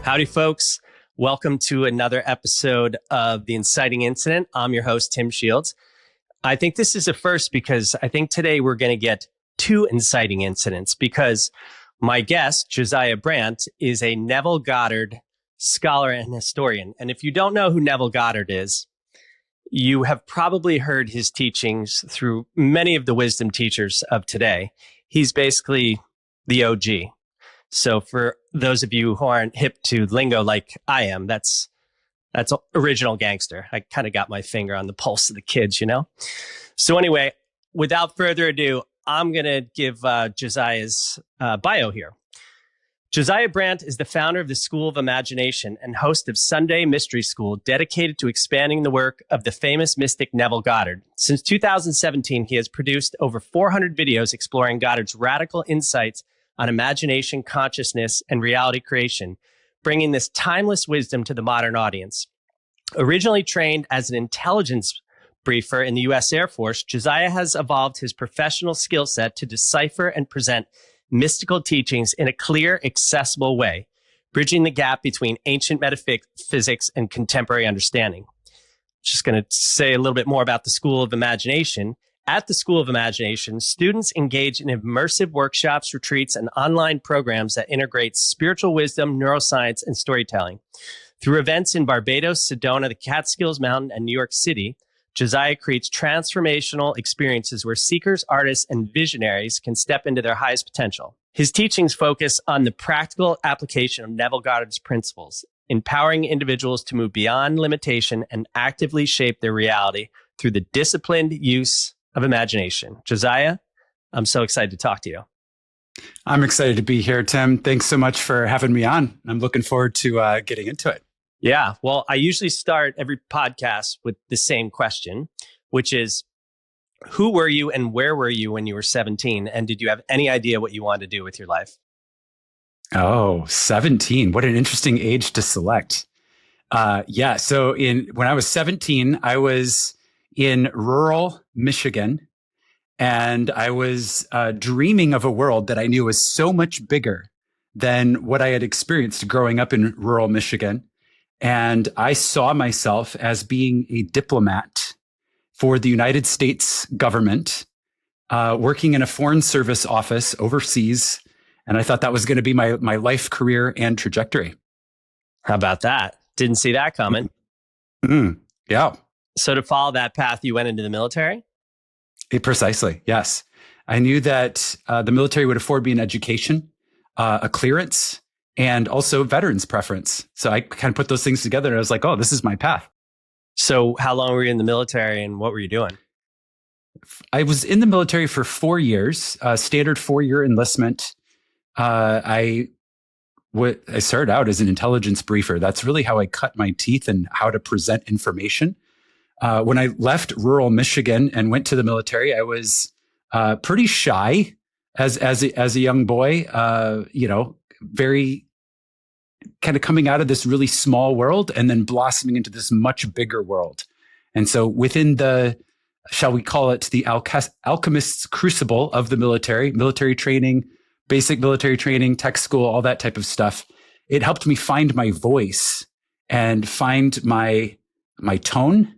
Howdy, folks. Welcome to another episode of the Inciting Incident. I'm your host, Tim Shields. I think this is a first because I think today we're going to get two inciting incidents because my guest, Josiah Brandt, is a Neville Goddard scholar and historian. And if you don't know who Neville Goddard is, you have probably heard his teachings through many of the wisdom teachers of today. He's basically the OG. So for those of you who aren't hip to lingo like I am, that's original gangster. I kind of got my finger on the pulse of the kids, you know? So anyway, without further ado, I'm going to give Josiah's bio here. Josiah Brandt is the founder of the School of Imagination and host of Sunday Mystery School, dedicated to expanding the work of the famous mystic Neville Goddard. Since 2017, he has produced over 400 videos exploring Goddard's radical insights on imagination, consciousness, and reality creation, bringing this timeless wisdom to the modern audience. Originally trained as an intelligence briefer in the U.S. Air Force, Josiah has evolved his professional skill set to decipher and present mystical teachings in a clear, accessible way, bridging the gap between ancient metaphysics and contemporary understanding. Just going to say a little bit more about the School of Imagination. At the School of Imagination, students engage in immersive workshops, retreats, and online programs that integrate spiritual wisdom, neuroscience, and storytelling. Through events in Barbados, Sedona, the Catskills Mountain, and New York City, Josiah creates transformational experiences where seekers, artists, and visionaries can step into their highest potential. His teachings focus on the practical application of Neville Goddard's principles, empowering individuals to move beyond limitation and actively shape their reality through the disciplined use of imagination. Josiah, I'm so excited to talk to you. I'm excited to be here, Tim. Thanks so much for having me on. I'm looking forward to getting into it. Yeah, well, I usually start every podcast with the same question, which is, who were you and where were you when you were 17? And did you have any idea what you wanted to do with your life? Oh, 17. What an interesting age to select. So when I was 17, I was in rural Michigan, and I was dreaming of a world that I knew was so much bigger than what I had experienced growing up in rural Michigan. And I saw myself as being a diplomat for the United States government, working in a foreign service office overseas. And I thought that was going to be my life, career, and trajectory. How about that? Didn't see that coming. Yeah. So to follow that path, you went into the military? Precisely, yes. I knew that the military would afford me an education, a clearance, and also veterans preference. So I kind of put those things together and I was like, oh, this is my path. So how long were you in the military and what were you doing? I was in the military for 4 years, standard 4-year enlistment. I started out as an intelligence briefer. That's really how I cut my teeth and how to present information. When I left rural Michigan and went to the military, I was pretty shy as a young boy, very kind of coming out of this really small world and then blossoming into this much bigger world. And so within the, shall we call it the alchemist's crucible of the military training, basic military training, tech school, all that type of stuff, it helped me find my voice and find my tone.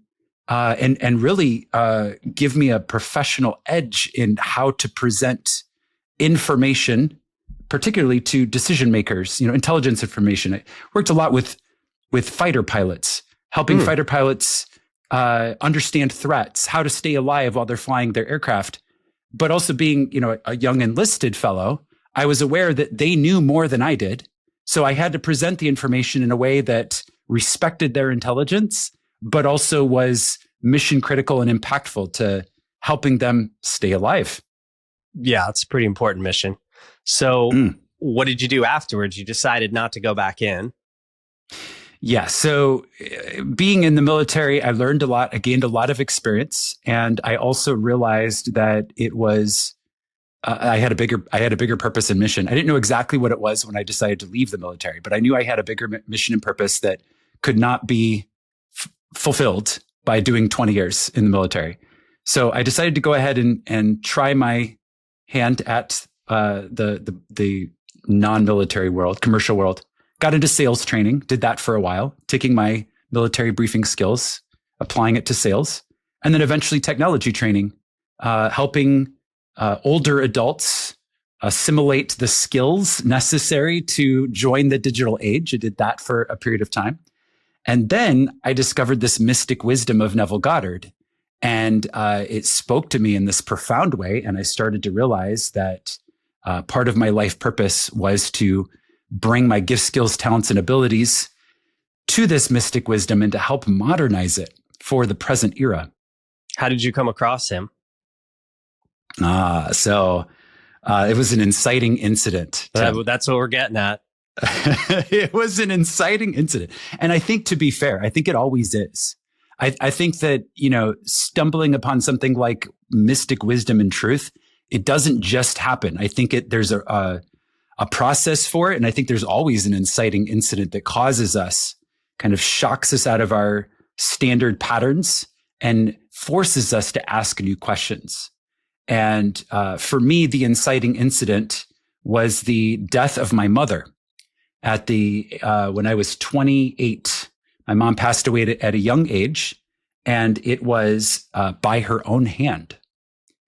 And really give me a professional edge in how to present information, particularly to decision makers, intelligence information. I worked a lot with fighter pilots, helping fighter pilots understand threats, how to stay alive while they're flying their aircraft. But also being, a young enlisted fellow, I was aware that they knew more than I did. So I had to present the information in a way that respected their intelligence, but also was mission critical and impactful to helping them stay alive. Yeah, it's a pretty important mission. So what did you do afterwards? You decided not to go back in. Yeah. So being in the military, I learned a lot. I gained a lot of experience. And I also realized that it was, I had a bigger purpose and mission. I didn't know exactly what it was when I decided to leave the military, but I knew I had a bigger mission and purpose that could not be fulfilled by doing 20 years in the military. So I decided to go ahead and try my hand at the non-military world, commercial world, got into sales training, did that for a while, taking my military briefing skills, applying it to sales, and then eventually technology training, helping older adults assimilate the skills necessary to join the digital age. I did that for a period of time. And then I discovered this mystic wisdom of Neville Goddard. And it spoke to me in this profound way. And I started to realize that part of my life purpose was to bring my gifts, skills, talents, and abilities to this mystic wisdom and to help modernize it for the present era. How did you come across him? It was an inciting incident. That's what we're getting at. It was an inciting incident. And I think, to be fair, I think it always is. I think that, stumbling upon something like mystic wisdom and truth, it doesn't just happen. I think there's a process for it. And I think there's always an inciting incident that causes us, kind of shocks us out of our standard patterns and forces us to ask new questions. And for me, the inciting incident was the death of my mother when I was 28. My mom passed away at a young age, and it was by her own hand.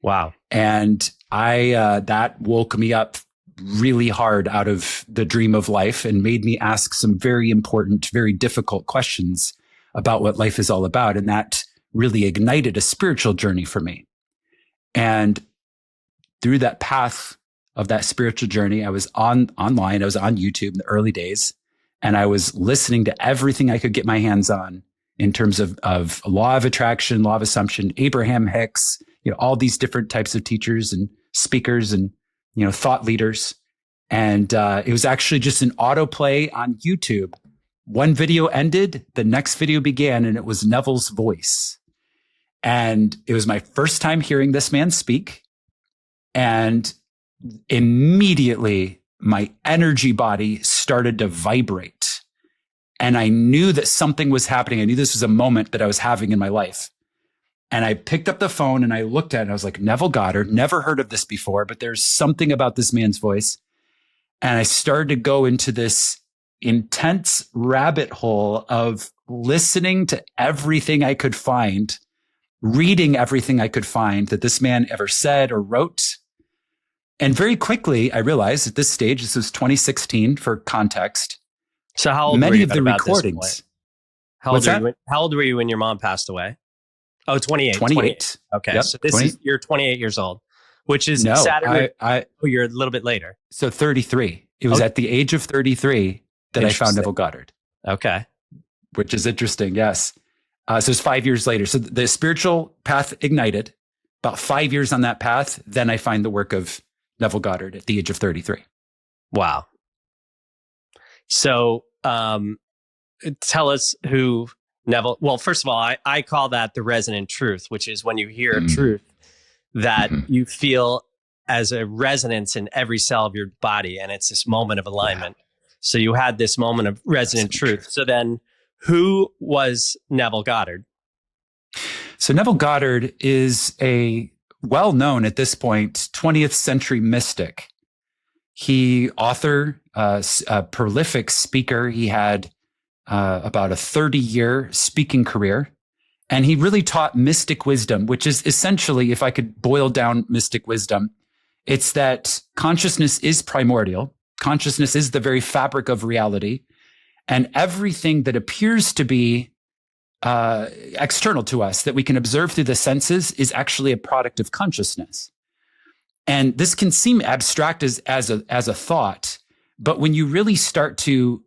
Wow. And that woke me up really hard out of the dream of life and made me ask some very important, very difficult questions about what life is all about. And that really ignited a spiritual journey for me. And through that path of that spiritual journey, I was online, I was on YouTube in the early days, and I was listening to everything I could get my hands on in terms of law of attraction, law of assumption, Abraham Hicks, all these different types of teachers and speakers and, thought leaders. And it was actually just an autoplay on YouTube. One video ended, the next video began, and it was Neville's voice. And it was my first time hearing this man speak. And immediately my energy body started to vibrate. And I knew that something was happening. I knew this was a moment that I was having in my life. And I picked up the phone and I looked at it and I was like, Neville Goddard, never heard of this before, but there's something about this man's voice. And I started to go into this intense rabbit hole of listening to everything I could find, reading everything I could find that this man ever said or wrote. And very quickly, I realized at this stage, this was 2016 for context. So how old many were you of the about recordings. How old were you when your mom passed away? Oh, 28. 28. Okay. Yep, So 20. You're 28 years old, which is No, Saturday. You're a little bit later. So 33. It was at the age of 33 that I found Neville Goddard. Okay. Which is interesting. Yes. So it's 5 years later. So the spiritual path ignited. About 5 years on that path, then I find the work of Neville Goddard at the age of 33. Wow. So tell us who Neville. Well, first of all, I call that the resonant truth, which is when you hear a truth that you feel as a resonance in every cell of your body. And it's this moment of alignment. Yeah. So you had this moment of resonant truth. So then who was Neville Goddard? So Neville Goddard is a well-known at this point 20th century mystic. He author, a prolific speaker. He had about a 30-year speaking career. And he really taught mystic wisdom, which is essentially, if I could boil down mystic wisdom, it's that consciousness is primordial. Consciousness is the very fabric of reality. And everything that appears to be external to us that we can observe through the senses is actually a product of consciousness. And this can seem abstract as a thought, but when you really start to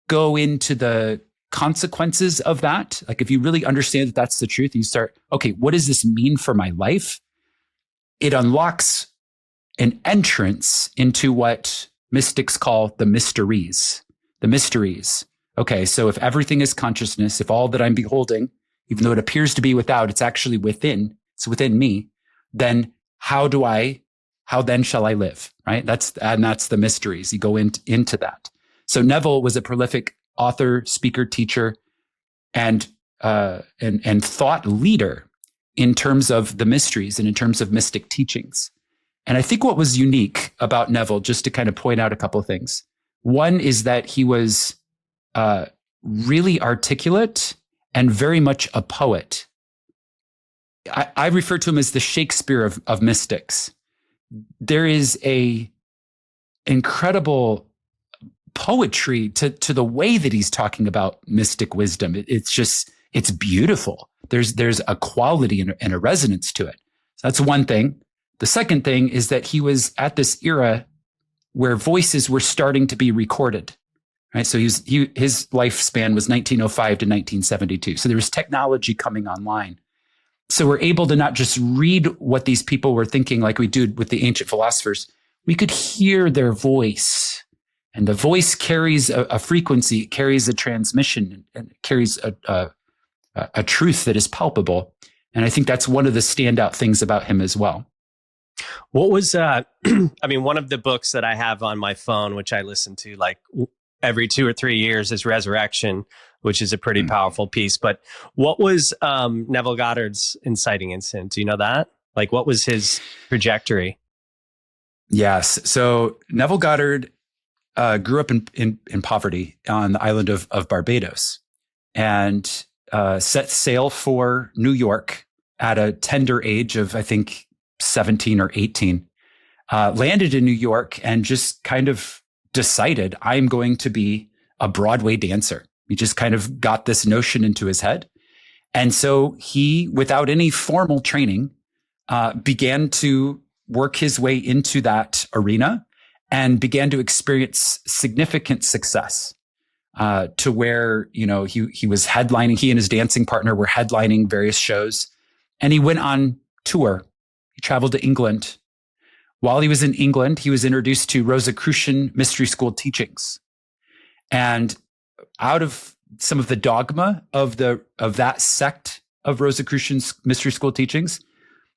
go into the consequences of that, like if you really understand that that's the truth, you start, okay, what does this mean for my life? It unlocks an entrance into what mystics call the mysteries. The mysteries. Okay, so if everything is consciousness, if all that I'm beholding, even though it appears to be without, it's actually within, it's within me, then how then shall I live, right? That's the mysteries. You go into that. So Neville was a prolific author, speaker, teacher, and thought leader in terms of the mysteries and in terms of mystic teachings. And I think what was unique about Neville, just to kind of point out a couple of things, One is that he was really articulate and very much a poet. I refer to him as the Shakespeare of mystics. There is a incredible poetry to the way that he's talking about mystic wisdom. It's beautiful. There's a quality and a resonance to it. So that's one thing. The second thing is that he was at this era where voices were starting to be recorded. Right. So his lifespan was 1905 to 1972. So there was technology coming online. So we're able to not just read what these people were thinking like we do with the ancient philosophers. We could hear their voice, and the voice carries a frequency, it carries a transmission, and it carries a truth that is palpable. And I think that's one of the standout things about him as well. What was, one of the books that I have on my phone, which I listen to like every 2 or 3 years, is Resurrection, which is a pretty powerful piece. But what was Neville Goddard's Inciting Incident? Do you know that? Like, what was his trajectory? Yes. So Neville Goddard grew up in poverty on the island of Barbados, and set sail for New York at a tender age of, I think, 17 or 18. Landed in New York and just kind of decided, I'm going to be a Broadway dancer. He just kind of got this notion into his head. And so he, without any formal training, began to work his way into that arena and began to experience significant success, to where, he was headlining. He and his dancing partner were headlining various shows, and he went on tour. He traveled to England. While he was in England, he was introduced to Rosicrucian mystery school teachings. And out of some of the dogma of that sect of Rosicrucian's mystery school teachings,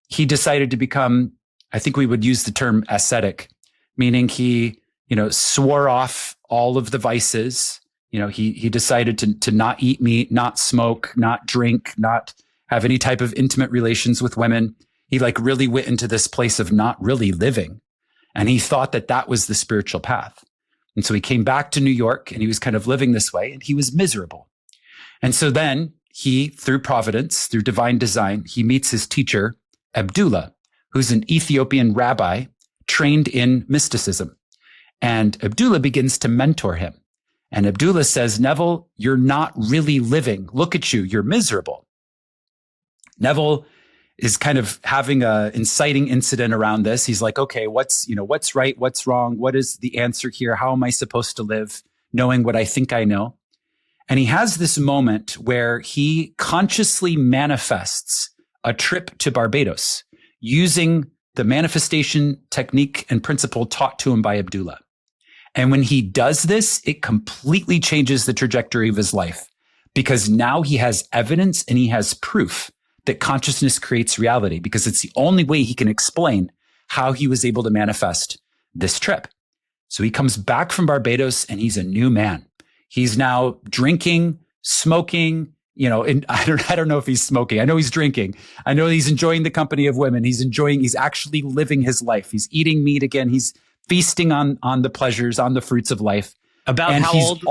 he decided to become, I think we would use the term ascetic, meaning he, swore off all of the vices. He decided to not eat meat, not smoke, not drink, not have any type of intimate relations with women. He really went into this place of not really living. And he thought that was the spiritual path. And so he came back to New York, and he was kind of living this way, and he was miserable. And so then he, through providence, through divine design, he meets his teacher, Abdullah, who's an Ethiopian rabbi trained in mysticism. And Abdullah begins to mentor him. And Abdullah says, Neville, you're not really living. Look at you. You're miserable. Neville is kind of having an inciting incident around this. He's like, okay, what's right? What's wrong? What is the answer here? How am I supposed to live knowing what I think I know? And he has this moment where he consciously manifests a trip to Barbados using the manifestation technique and principle taught to him by Abdullah. And when he does this, it completely changes the trajectory of his life, because now he has evidence and he has proof that consciousness creates reality, because it's the only way he can explain how he was able to manifest this trip. So he comes back from Barbados and he's a new man. He's now drinking, smoking, and I don't know if he's smoking. I know he's drinking. I know he's enjoying the company of women. He's actually living his life. He's eating meat again. He's feasting on the pleasures, on the fruits of life. About and how old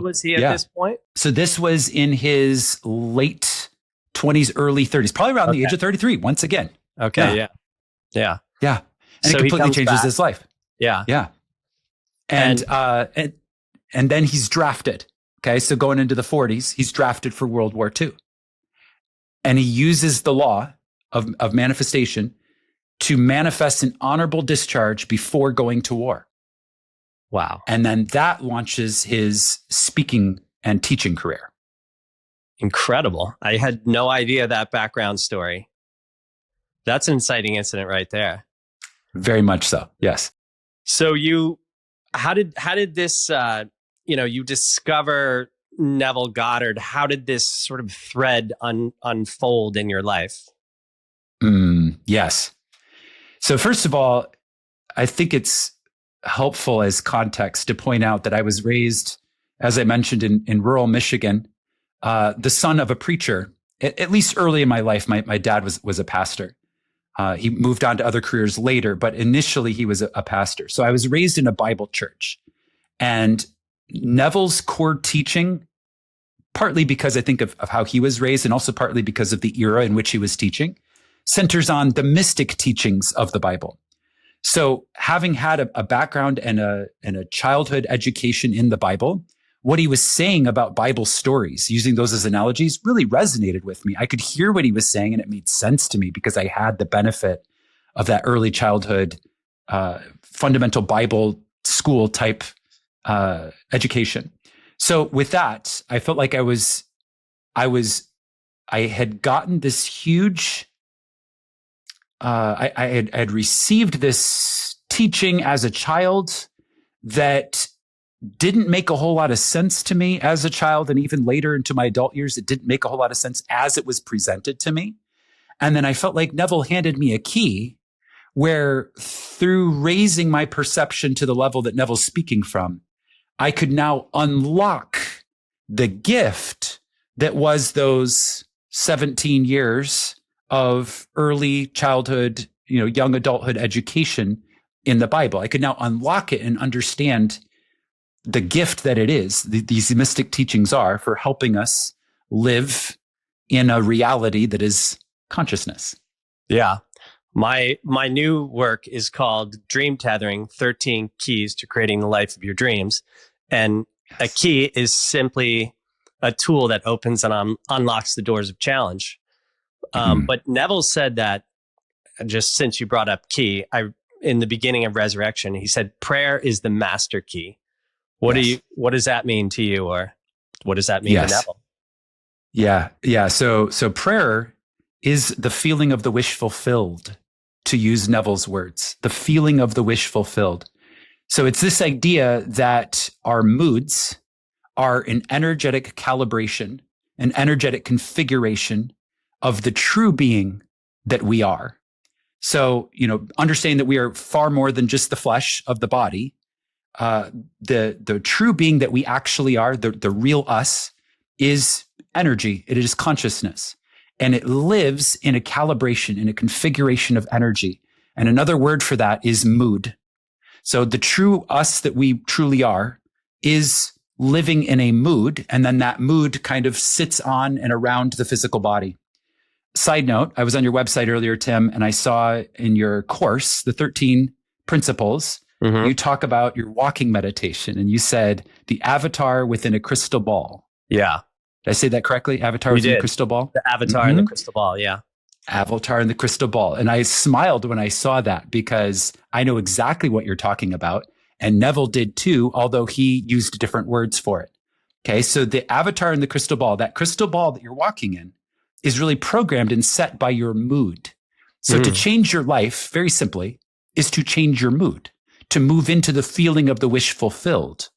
was he at this point? So this was in his late 20s, early 30s, probably around the age of 33, once again. Okay. Yeah. And So it completely changes back. his life. Yeah. And then he's drafted. Okay. So going into the 40s, he's drafted for World War II. And he uses the law of manifestation to manifest an honorable discharge before going to war. Wow. And then that launches his speaking and teaching career. Incredible. I had no idea that background story. That's an inciting incident right there. Very much so. Yes. So how did this, you discover Neville Goddard? How did this sort of thread unfold in your life? Yes. So first of all, I think it's helpful as context to point out that I was raised, as I mentioned, in rural Michigan, the son of a preacher. At least early in my life, my dad was a pastor. He moved on to other careers later, but initially he was a pastor. So I was raised in a Bible church. And Neville's core teaching, partly because I think of how he was raised and also partly because of the era in which he was teaching, centers on the mystic teachings of the Bible. So having had a background and a childhood education in the Bible, what he was saying about Bible stories, using those as analogies, really resonated with me. I could hear what he was saying and it made sense to me because I had the benefit of that early childhood fundamental Bible school type education. So with that, I felt like I had gotten this huge, I had received this teaching as a child that didn't make a whole lot of sense to me as a child. And even later into my adult years, it didn't make a whole lot of sense as it was presented to me. And then I felt like Neville handed me a key where through raising my perception to the level that Neville's speaking from, I could now unlock the gift that was those 17 years of early childhood, young adulthood education in the Bible. I could now unlock it and understand the gift that it is, these mystic teachings are for helping us live in a reality that is consciousness. Yeah. My new work is called Dream Tethering, 13 Keys to Creating the Life of Your Dreams. And a key is simply a tool that opens and unlocks the doors of challenge. But Neville said that, just since you brought up key, in the beginning of Resurrection, he said, prayer is the master key. What does that mean to you, or what does that mean to Neville? Yeah. So prayer is the feeling of the wish fulfilled, to use Neville's words, the feeling of the wish fulfilled. So it's this idea that our moods are an energetic calibration, an energetic configuration of the true being that we are. So, understanding that we are far more than just the flesh of the body, the true being that we actually are, the real us, is energy. It is consciousness. And it lives in a calibration, in a configuration of energy. And another word for that is mood. So the true us that we truly are is living in a mood. And then that mood kind of sits on and around the physical body. Side note, I was on your website earlier, Tim, and I saw in your course, the 13 principles, you talk about your walking meditation, and you said the avatar within a crystal ball. Yeah. Did I say that correctly? Avatar within a crystal ball? The avatar in the crystal ball, yeah. Avatar in the crystal ball. And I smiled when I saw that because I know exactly what you're talking about. And Neville did too, although he used different words for it. Okay, so the avatar in the crystal ball, that crystal ball that you're walking in, is really programmed and set by your mood. So to change your life, very simply, is to change your mood, to move into the feeling of the wish fulfilled.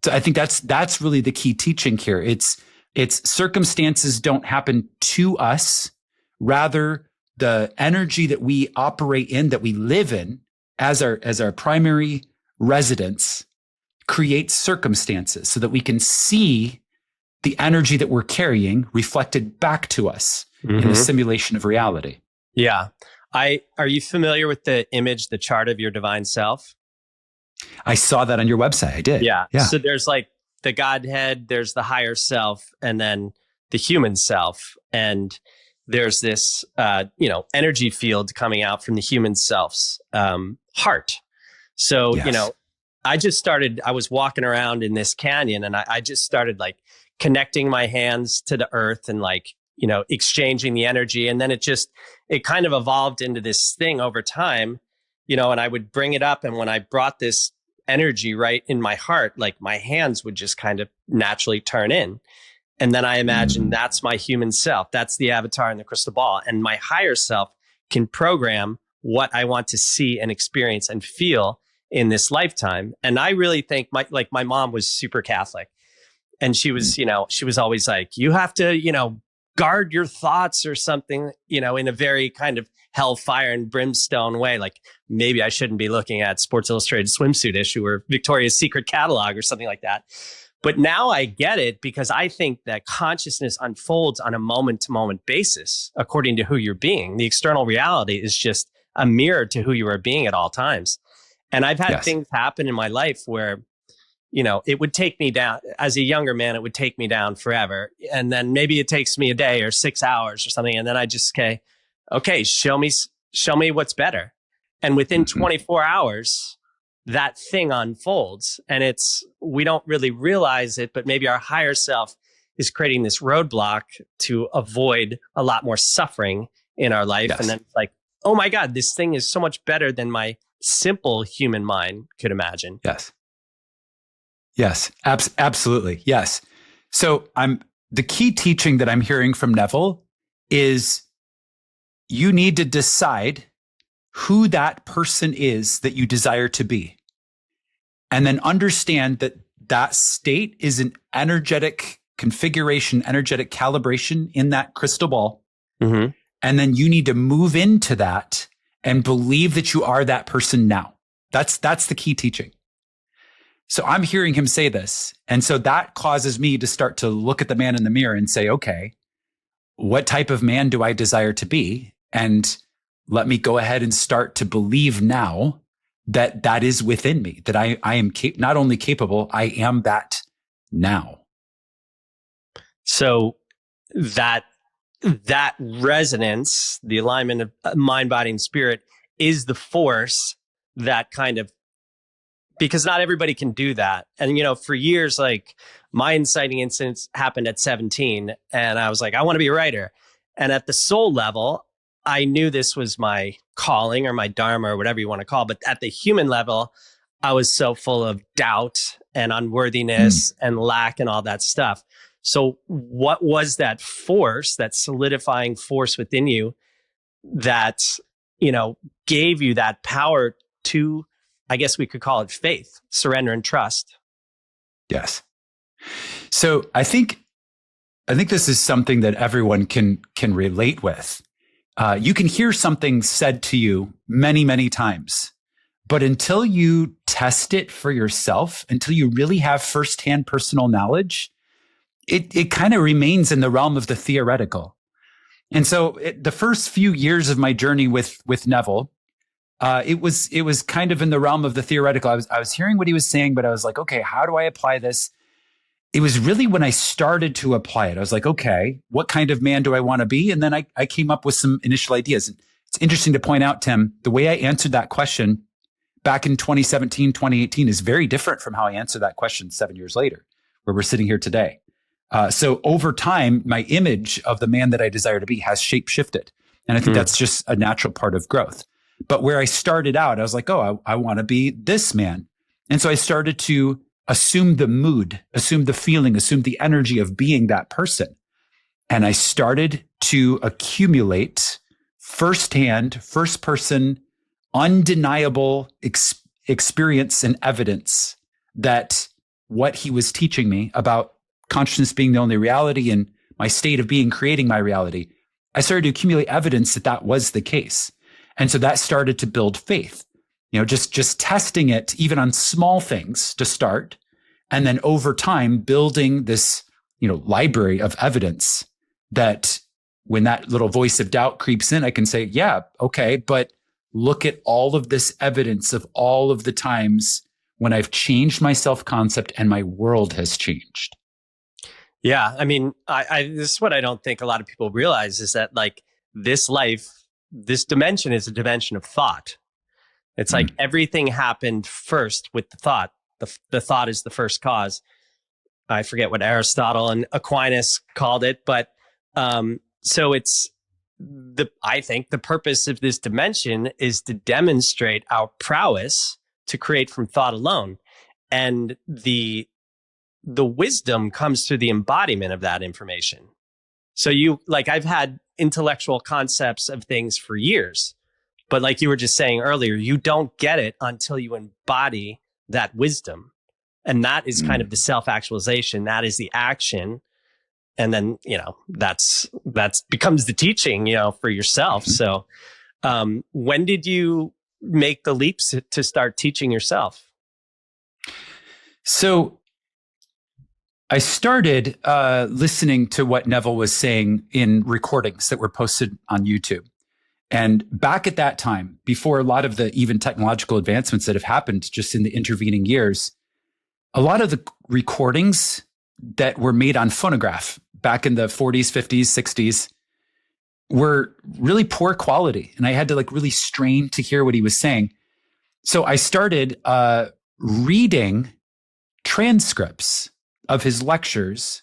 So I think that's really the key teaching here. It's circumstances don't happen to us. Rather, the energy that we operate in, that we live in as our primary residence, creates circumstances so that we can see the energy that we're carrying reflected back to us in a simulation of reality. Yeah. Are you familiar with the image, the chart of your divine self? I saw that on your website. I did. Yeah. So there's like the Godhead, there's the higher self, and then the human self. And there's this, energy field coming out from the human self's heart. So, I was walking around in this canyon, and I just started like connecting my hands to the earth and exchanging the energy. And then it kind of evolved into this thing over time, and I would bring it up. And when I brought this energy right in my heart, like my hands would just kind of naturally turn in. And then I imagined that's my human self. That's the avatar in the crystal ball. And my higher self can program what I want to see and experience and feel in this lifetime. And I really think my mom was super Catholic. And she was, she was always like, you have to, guard your thoughts or something, in a very kind of hellfire and brimstone way. Like maybe I shouldn't be looking at Sports Illustrated swimsuit issue or Victoria's Secret catalog or something like that. But now I get it, because I think that consciousness unfolds on a moment to moment basis, according to who you're being. The external reality is just a mirror to who you are being at all times. And I've had things happen in my life where, it would take me down as a younger man. It would take me down forever. And then maybe it takes me a day or 6 hours or something. And then I just say, okay, show me what's better. And within 24 hours, that thing unfolds. And we don't really realize it, but maybe our higher self is creating this roadblock to avoid a lot more suffering in our life. Yes. And then it's like, oh my God, this thing is so much better than my simple human mind could imagine. Yes. Yes, absolutely. Yes. So the key teaching that I'm hearing from Neville is you need to decide who that person is that you desire to be. And then understand that that state is an energetic configuration, energetic calibration in that crystal ball. Mm-hmm. And then you need to move into that and believe that you are that person now. That's the key teaching. So I'm hearing him say this. And so that causes me to start to look at the man in the mirror and say, okay, what type of man do I desire to be? And let me go ahead and start to believe now that that is within me, that I am not only capable, I am that now. So that resonance, the alignment of mind, body, and spirit is the force that kind of, because not everybody can do that. And, for years, like my inciting incidents happened at 17 and I was like, I want to be a writer. And at the soul level, I knew this was my calling or my dharma or whatever you want to call it. But at the human level, I was so full of doubt and unworthiness and lack and all that stuff. So what was that force, that solidifying force within you that, gave you that power to, I guess we could call it faith, surrender and trust? Yes. So I think this is something that everyone can relate with. You can hear something said to you many, many times, but until you test it for yourself, until you really have firsthand personal knowledge, it kind of remains in the realm of the theoretical. And so the first few years of my journey with Neville, it was kind of in the realm of the theoretical. I was hearing what he was saying, but I was like, okay, how do I apply this? It was really when I started to apply it, I was like, okay, what kind of man do I want to be? And then I came up with some initial ideas. It's interesting to point out, Tim, the way I answered that question back in 2017, 2018 is very different from how I answered that question 7 years later, where we're sitting here today. So over time, my image of the man that I desire to be has shape shifted. And I think that's just a natural part of growth. But where I started out, I was like, oh, I want to be this man. And so I started to assume the mood, assume the feeling, assume the energy of being that person. And I started to accumulate firsthand, first person, undeniable experience and evidence that what he was teaching me about consciousness being the only reality and my state of being creating my reality, I started to accumulate evidence that that was the case. And so that started to build faith, just testing it even on small things to start. And then over time, building this, library of evidence that when that little voice of doubt creeps in, I can say, yeah, okay, but look at all of this evidence of all of the times when I've changed my self-concept and my world has changed. Yeah. I mean, this is what I don't think a lot of people realize is that like this life, this dimension is a dimension of thought. It's like everything happened first with the thought. The thought is the first cause. I forget what Aristotle and Aquinas called it, but so I think the purpose of this dimension is to demonstrate our prowess to create from thought alone. And the wisdom comes through the embodiment of that information. So I've had intellectual concepts of things for years, but like you were just saying earlier, you don't get it until you embody that wisdom. And that is kind of the self-actualization. That is the action. And then, that's becomes the teaching, for yourself. So when did you make the leaps to start teaching yourself? So I started listening to what Neville was saying in recordings that were posted on YouTube. And back at that time, before a lot of the even technological advancements that have happened just in the intervening years, a lot of the recordings that were made on phonograph back in the 40s, 50s, 60s were really poor quality. And I had to like really strain to hear what he was saying. So I started reading transcripts of his lectures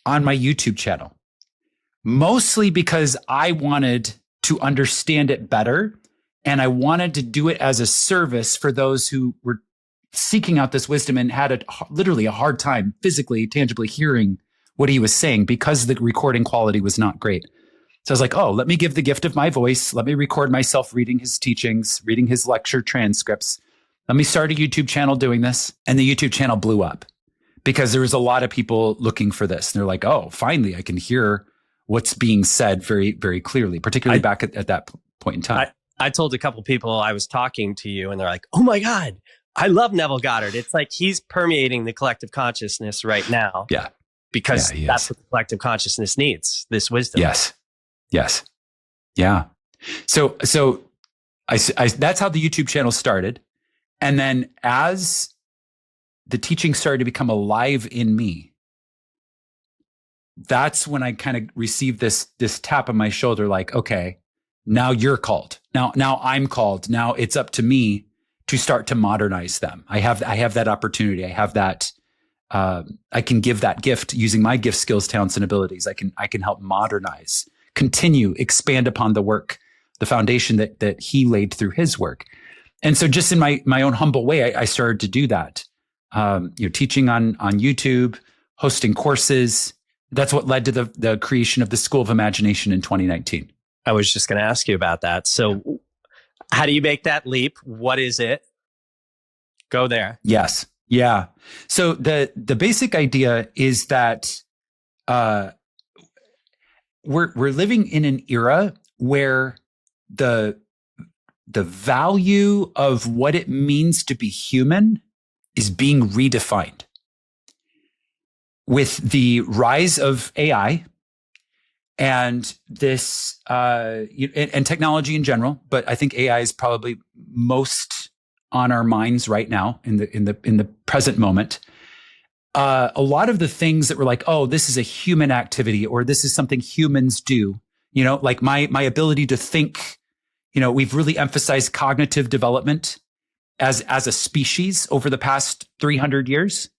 on my YouTube channel, mostly because I wanted to understand it better. And I wanted to do it as a service for those who were seeking out this wisdom and had literally a hard time physically, tangibly hearing what he was saying because the recording quality was not great. So I was like, oh, let me give the gift of my voice. Let me record myself reading his teachings, reading his lecture transcripts. Let me start a YouTube channel doing this. And the YouTube channel blew up because there was a lot of people looking for this. And they're like, oh, finally, I can hear what's being said very, very clearly, particularly back at that point in time. I told a couple people I was talking to you and they're like, oh my God, I love Neville Goddard. It's like he's permeating the collective consciousness right now. Yeah. Because that's what the collective consciousness needs, this wisdom. Yes. Yeah. So I that's how the YouTube channel started. And then as the teaching started to become alive in me, that's when I kind of received this tap on my shoulder, like, okay, now you're called. Now I'm called. Now it's up to me to start to modernize them. I have that opportunity. I have that. I can give that gift using my gift, skills, talents, and abilities. I can help modernize, continue, expand upon the work, the foundation that he laid through his work. And so just in my own humble way, I started to do that. Teaching on YouTube, hosting courses. That's what led to the creation of the School of Imagination in 2019. I was just going to ask you about that. So how do you make that leap? What is it? Go there. Yes. Yeah. So the basic idea is that we're living in an era where the value of what it means to be human is being redefined. With the rise of AI and this and technology in general, but I think AI is probably most on our minds right now in the present moment. A lot of the things that were like, oh, this is a human activity, or this is something humans do, like my ability to think, we've really emphasized cognitive development as a species over the past 300 years.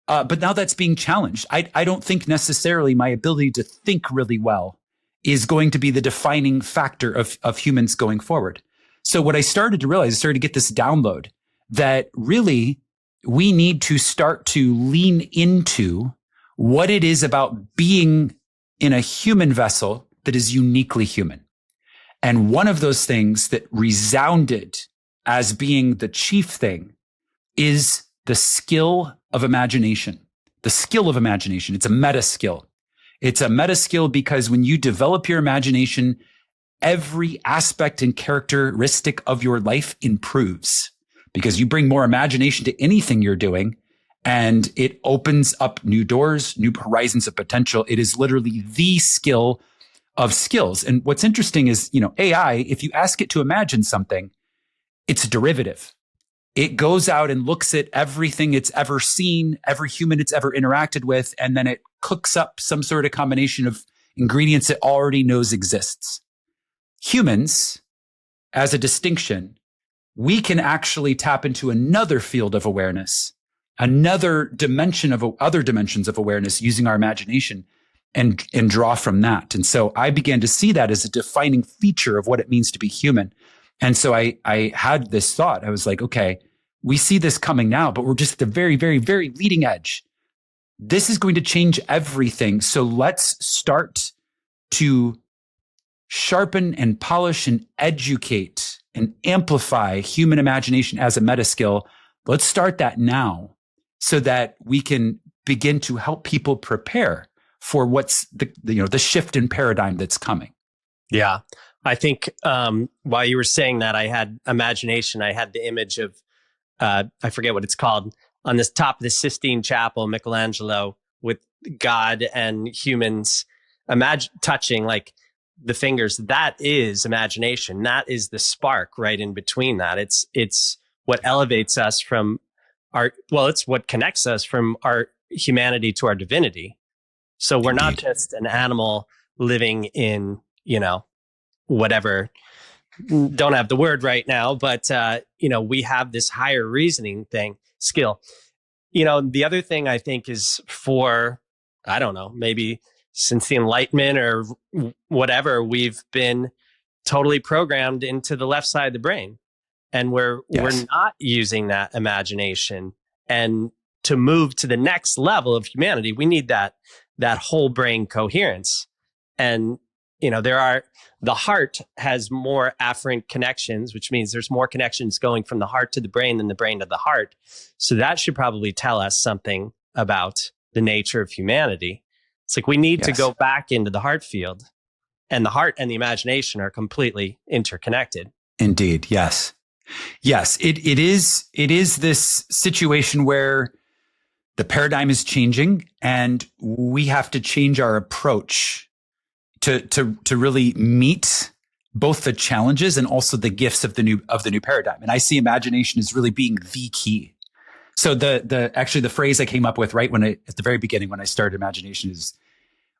But now that's being challenged. I don't think necessarily my ability to think really well is going to be the defining factor of humans going forward. So what I started to realize, I started to get this download that really we need to start to lean into what it is about being in a human vessel that is uniquely human. And one of those things that resounded as being the chief thing is the skill of imagination. The skill of imagination. It's a meta skill. It's a meta skill because when you develop your imagination, every aspect and characteristic of your life improves because you bring more imagination to anything you're doing and it opens up new doors, new horizons of potential. It is literally the skill of skills. And what's interesting is, AI, if you ask it to imagine something, it's derivative. It goes out and looks at everything it's ever seen, every human it's ever interacted with, and then it cooks up some sort of combination of ingredients it already knows exists. Humans, as a distinction, we can actually tap into another field of awareness, another dimension of other dimensions of awareness using our imagination and draw from that. And so I began to see that as a defining feature of what it means to be human. And so I had this thought. I was like, okay, we see this coming now, but we're just at the very, very, very leading edge. This is going to change everything. So let's start to sharpen and polish and educate and amplify human imagination as a meta skill. Let's start that now so that we can begin to help people prepare for what's the shift in paradigm that's coming. Yeah. I think while you were saying that, I had imagination. I had the image of, I forget what it's called, on this top of the Sistine Chapel, Michelangelo with God and humans touching like the fingers. That is imagination. That is the spark right in between that. It's what elevates us from it's what connects us from our humanity to our divinity. So we're not just an animal living in, whatever, don't have the word right now, but, we have this higher reasoning skill. The other thing I think is I don't know, maybe since the Enlightenment or whatever, we've been totally programmed into the left side of the brain. And we're not using that imagination. And to move to the next level of humanity, we need that whole brain coherence. And, the heart has more afferent connections, which means there's more connections going from the heart to the brain than the brain to the heart. So that should probably tell us something about the nature of humanity. It's like we need to go back into the heart field, and the heart and the imagination are completely interconnected. Indeed. Yes. Yes. It is this situation where the paradigm is changing, and we have to change our approach to really meet both the challenges and also the gifts of the new paradigm. And I see imagination as really being the key. So the phrase I came up with at the very beginning when I started imagination is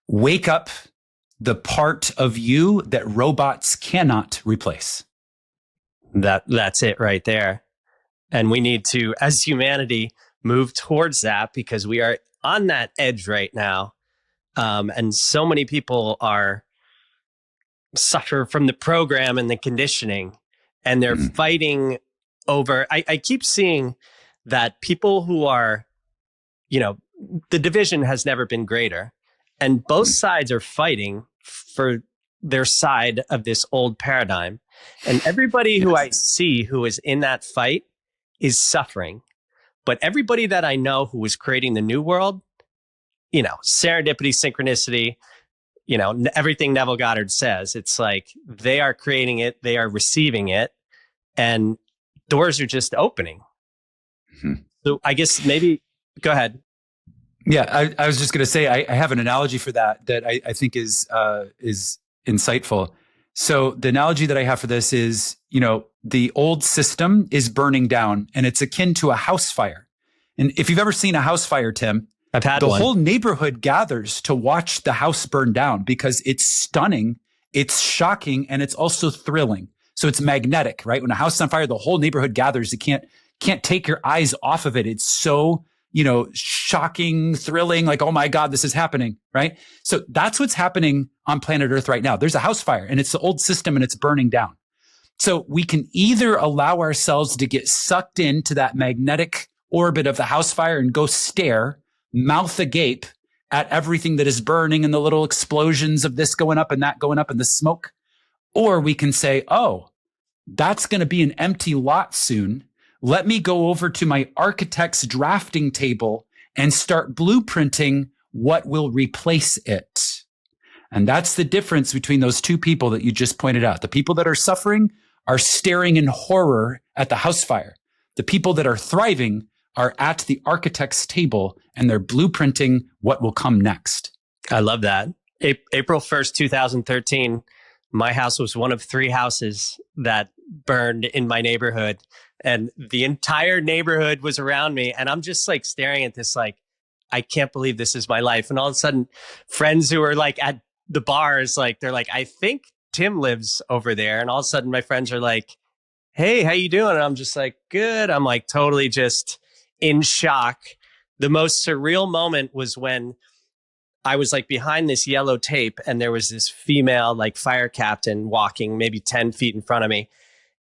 wake up the part of you that robots cannot replace. That's it right there. And we need to, as humanity, move towards that, because we are on that edge right now. And so many people suffer from the program and the conditioning, and they're fighting over. I keep seeing that people who are, the division has never been greater, and both sides are fighting for their side of this old paradigm. And everybody who I see who is in that fight is suffering. But everybody that I know who is creating the new world, serendipity, synchronicity, everything Neville Goddard says, it's like they are creating it, they are receiving it, and doors are just opening. Mm-hmm. So I guess maybe go ahead. Yeah, I was just going to say I have an analogy for that I think is insightful. So the analogy that I have for this is, the old system is burning down, and it's akin to a house fire. And if you've ever seen a house fire, Tim, I've had the one. whole neighborhood gathers to watch the house burn down because it's stunning, it's shocking, and it's also thrilling. So it's magnetic, right? When a house is on fire, the whole neighborhood gathers. You can't take your eyes off of it. It's so, shocking, thrilling, like, oh my God, this is happening, right? So that's what's happening on planet Earth right now. There's a house fire, and it's the old system, and it's burning down. So we can either allow ourselves to get sucked into that magnetic orbit of the house fire and go stare, mouth agape at everything that is burning and the little explosions of this going up and that going up and the smoke. Or we can say, oh, that's going to be an empty lot soon. Let me go over to my architect's drafting table and start blueprinting what will replace it. And that's the difference between those two people that you just pointed out. The people that are suffering are staring in horror at the house fire. The people that are thriving are at the architect's table, and they're blueprinting what will come next. I love that. April 1st, 2013, my house was one of 3 houses that burned in my neighborhood, and the entire neighborhood was around me. And I'm just like staring at this, like, I can't believe this is my life. And all of a sudden, friends who are like at the bars, like, they're like, I think Tim lives over there. And all of a sudden my friends are like, hey, how you doing? And I'm just like, good. I'm like totally just in shock. The most surreal moment was when I was like behind this yellow tape, and there was this female like fire captain walking maybe 10 feet in front of me.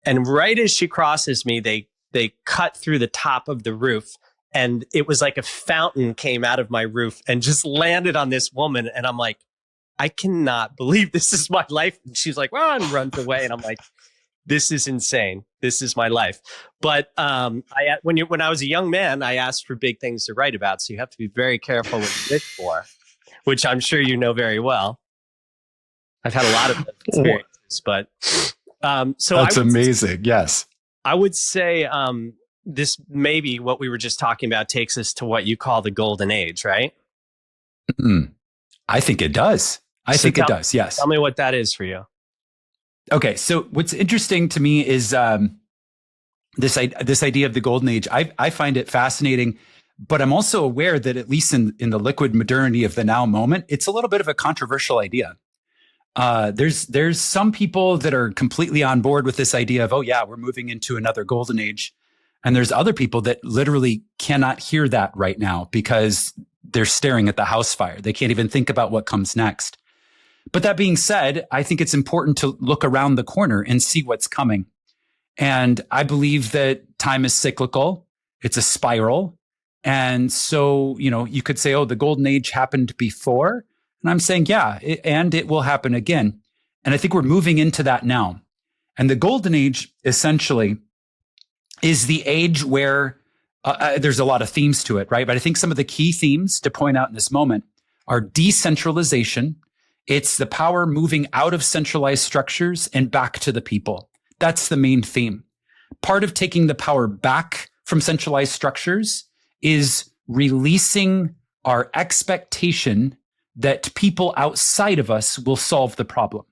And right as she crosses me, they cut through the top of the roof, and it was like a fountain came out of my roof and just landed on this woman. And I'm like, I cannot believe this is my life. And she's like, well, and runs away. And I'm like, this is insane. This is my life. But when I was a young man, I asked for big things to write about. So you have to be very careful what you wish for, which I'm sure you know very well. I've had a lot of experiences, but so that's amazing. Yes, I would say this maybe what we were just talking about takes us to what you call the golden age, right? I think it does. I think it does. Yes. Tell me what that is for you. Okay. So what's interesting to me is this idea of the golden age. I find it fascinating, but I'm also aware that at least in the liquid modernity of the now moment, it's a little bit of a controversial idea. There's some people that are completely on board with this idea of, oh yeah, we're moving into another golden age. And there's other people that literally cannot hear that right now because they're staring at the house fire. They can't even think about what comes next. But that being said, I think it's important to look around the corner and see what's coming. And I believe that time is cyclical. It's a spiral. And so, you could say, oh, the golden age happened before. And I'm saying, yeah, it will happen again. And I think we're moving into that now. And the golden age essentially is the age where there's a lot of themes to it, right? But I think some of the key themes to point out in this moment are decentralization. It's the power moving out of centralized structures and back to the people. That's the main theme. Part of taking the power back from centralized structures is releasing our expectation that people outside of us will solve the problem.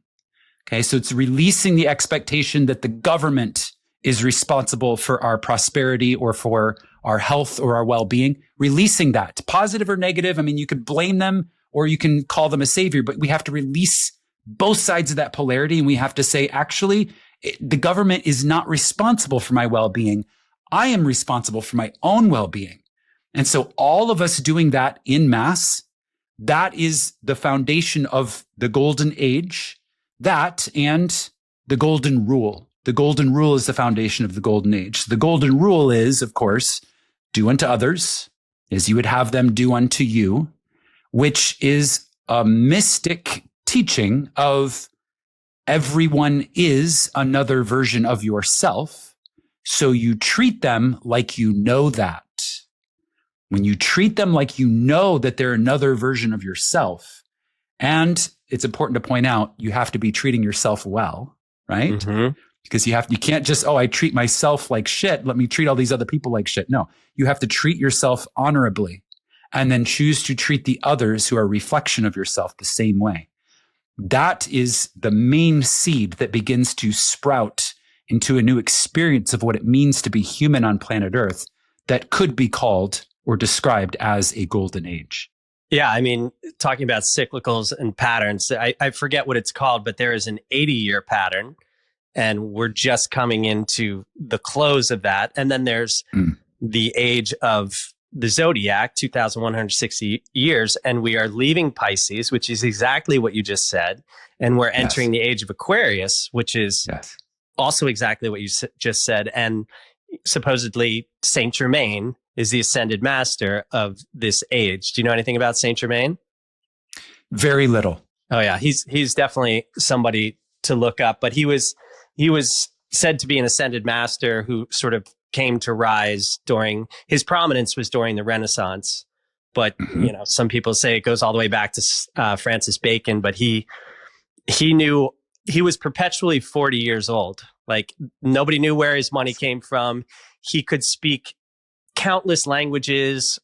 Okay, so it's releasing the expectation that the government is responsible for our prosperity or for our health or our well-being. Releasing that, positive or negative. I mean, you could blame them or you can call them a savior, but we have to release both sides of that polarity. And we have to say, actually, the government is not responsible for my well-being. I am responsible for my own well-being. And so all of us doing that in mass, that is the foundation of the golden age, that and the golden rule. The golden rule is the foundation of the golden age. The golden rule is, of course, do unto others as you would have them do unto you, which is a mystic teaching of everyone is another version of yourself. So you treat them like you know that. When you treat them like you know that they're another version of yourself, and it's important to point out, you have to be treating yourself well, right? Mm-hmm. Because you can't just, I treat myself like shit. Let me treat all these other people like shit. No, you have to treat yourself honorably and then choose to treat the others who are a reflection of yourself the same way. That is the main seed that begins to sprout into a new experience of what it means to be human on planet Earth that could be called or described as a golden age. Yeah, I mean, talking about cyclicals and patterns, I forget what it's called, but there is an 80-year pattern, and we're just coming into the close of that. And then there's the age of the zodiac, 2,160 years, and we are leaving Pisces, which is exactly what you just said, and we're entering the age of Aquarius, which is also exactly what you just said. And supposedly Saint Germain is the ascended master of this age. Do you know anything about Saint Germain? Very little. Oh yeah, he's definitely somebody to look up. But he was said to be an ascended master who sort of came to rise during his prominence was during the Renaissance. But some people say it goes all the way back to Francis Bacon. But he knew he was perpetually 40 years old. Like nobody knew where his money came from. He could speak countless languages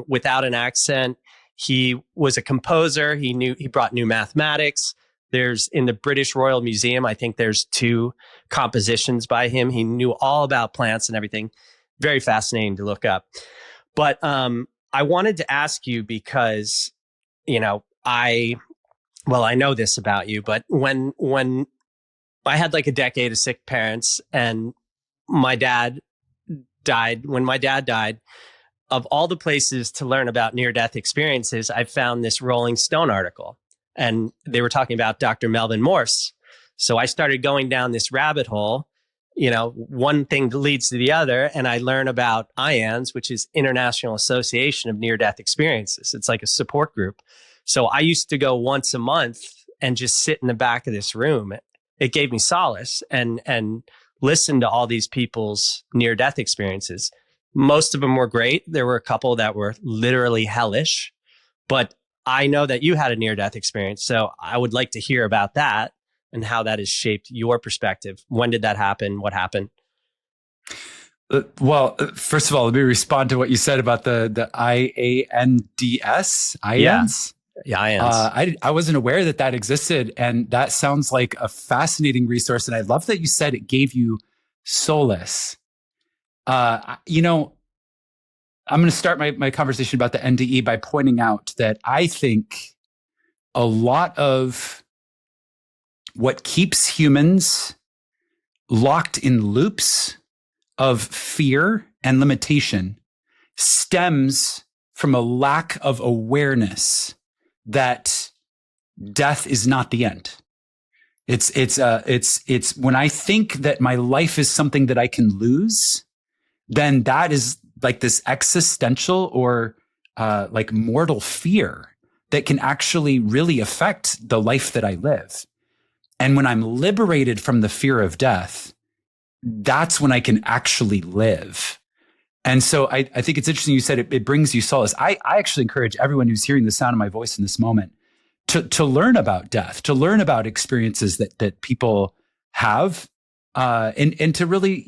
without an accent. He was a composer. He brought new mathematics. There's in the British Royal Museum, I think there's 2 compositions by him. He knew all about plants and everything. Very fascinating to look up. But I wanted to ask you because, I know this about you, but when I had like a decade of sick parents and my dad died, when my dad died, of all the places to learn about near-death experiences, I found this Rolling Stone article. And they were talking about Dr. Melvin Morse. So I started going down this rabbit hole. One thing leads to the other. And I learn about IANDS, which is International Association of Near-Death Experiences. It's like a support group. So I used to go once a month and just sit in the back of this room. It gave me solace and listen to all these people's near-death experiences. Most of them were great. There were a couple that were literally hellish, but I know that you had a near-death experience. So I would like to hear about that and how that has shaped your perspective. When did that happen? What happened? Well, first of all, let me respond to what you said about the IANDS. IANDS? Yeah, IANDS. I wasn't aware that existed. And that sounds like a fascinating resource. And I love that you said it gave you solace. You know, I'm going to start my conversation about the NDE by pointing out that I think a lot of what keeps humans locked in loops of fear and limitation stems from a lack of awareness that death is not the end. It's when I think that my life is something that I can lose, then that is like this existential or like mortal fear that can actually really affect the life that I live. And when I'm liberated from the fear of death, that's when I can actually live. And so I think it's interesting you said it brings you solace. I actually encourage everyone who's hearing the sound of my voice in this moment to learn about death, to learn about experiences that people have, and to really,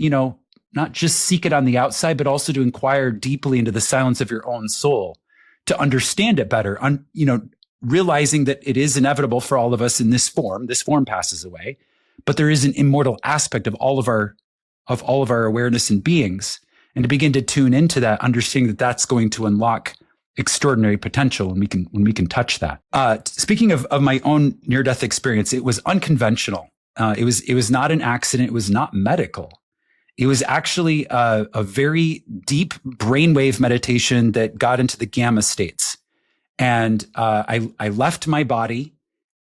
not just seek it on the outside, but also to inquire deeply into the silence of your own soul to understand it better, realizing that it is inevitable for all of us in this form. This form passes away, but there is an immortal aspect of all of our awareness and beings, and to begin to tune into that, understanding that that's going to unlock extraordinary potential when we can touch that. Speaking of my own near-death experience, it was unconventional. It was not an accident. It was not medical. It was actually a very deep brainwave meditation that got into the gamma states. And I left my body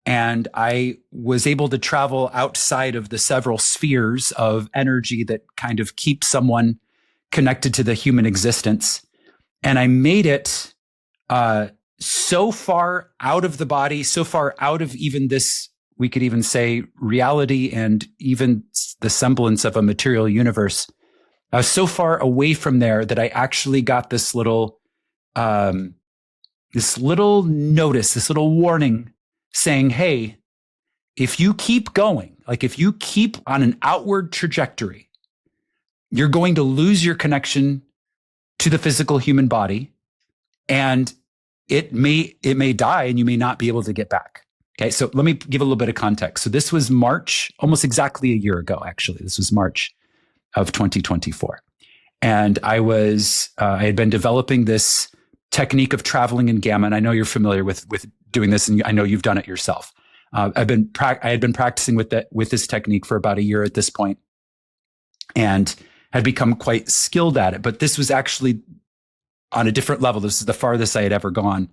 and I was able to travel outside of the several spheres of energy that kind of keep someone connected to the human existence. And I made it so far out of the body, so far out of even this, we could even say, reality and even the semblance of a material universe. I was so far away from there that I actually got this little notice, this little warning saying, hey, if you keep going, like if you keep on an outward trajectory, you're going to lose your connection to the physical human body, and it may die and you may not be able to get back. Okay, so let me give a little bit of context. So this was March, almost exactly a year ago, actually. This was March of 2024. And I had been developing this technique of traveling in gamma. And I know you're familiar with doing this, and I know you've done it yourself. I had been practicing with this technique for about a year at this point, and had become quite skilled at it. But this was actually on a different level. This is the farthest I had ever gone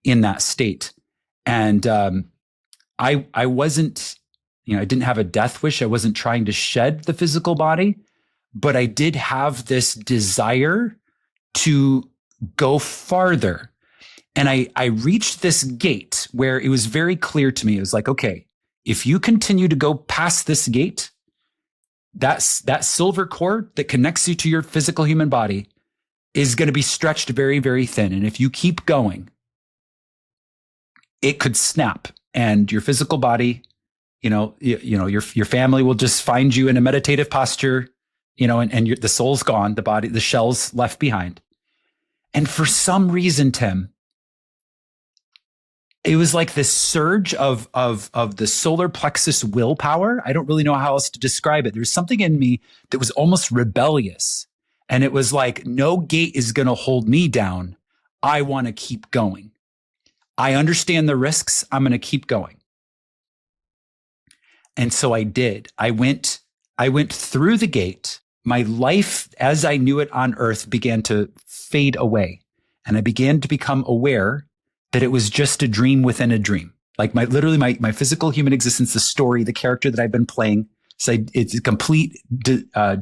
in that state. And I wasn't, I didn't have a death wish. I wasn't trying to shed the physical body, but I did have this desire to go farther. And I reached this gate where it was very clear to me. It was like, okay, if you continue to go past this gate, that silver cord that connects you to your physical human body is going to be stretched very, very thin. And if you keep going, it could snap, and your physical body, your family will just find you in a meditative posture, and the soul's gone, the body, the shell's left behind. And for some reason, Tim, it was like this surge of the solar plexus willpower. I don't really know how else to describe it. There's something in me that was almost rebellious. And it was like, no gate is going to hold me down. I want to keep going. I understand the risks. I'm going to keep going. And so I did. I went through the gate. My life as I knew it on earth began to fade away. And I began to become aware that it was just a dream within a dream. Like my physical human existence, the story, the character that I've been playing. So it's a complete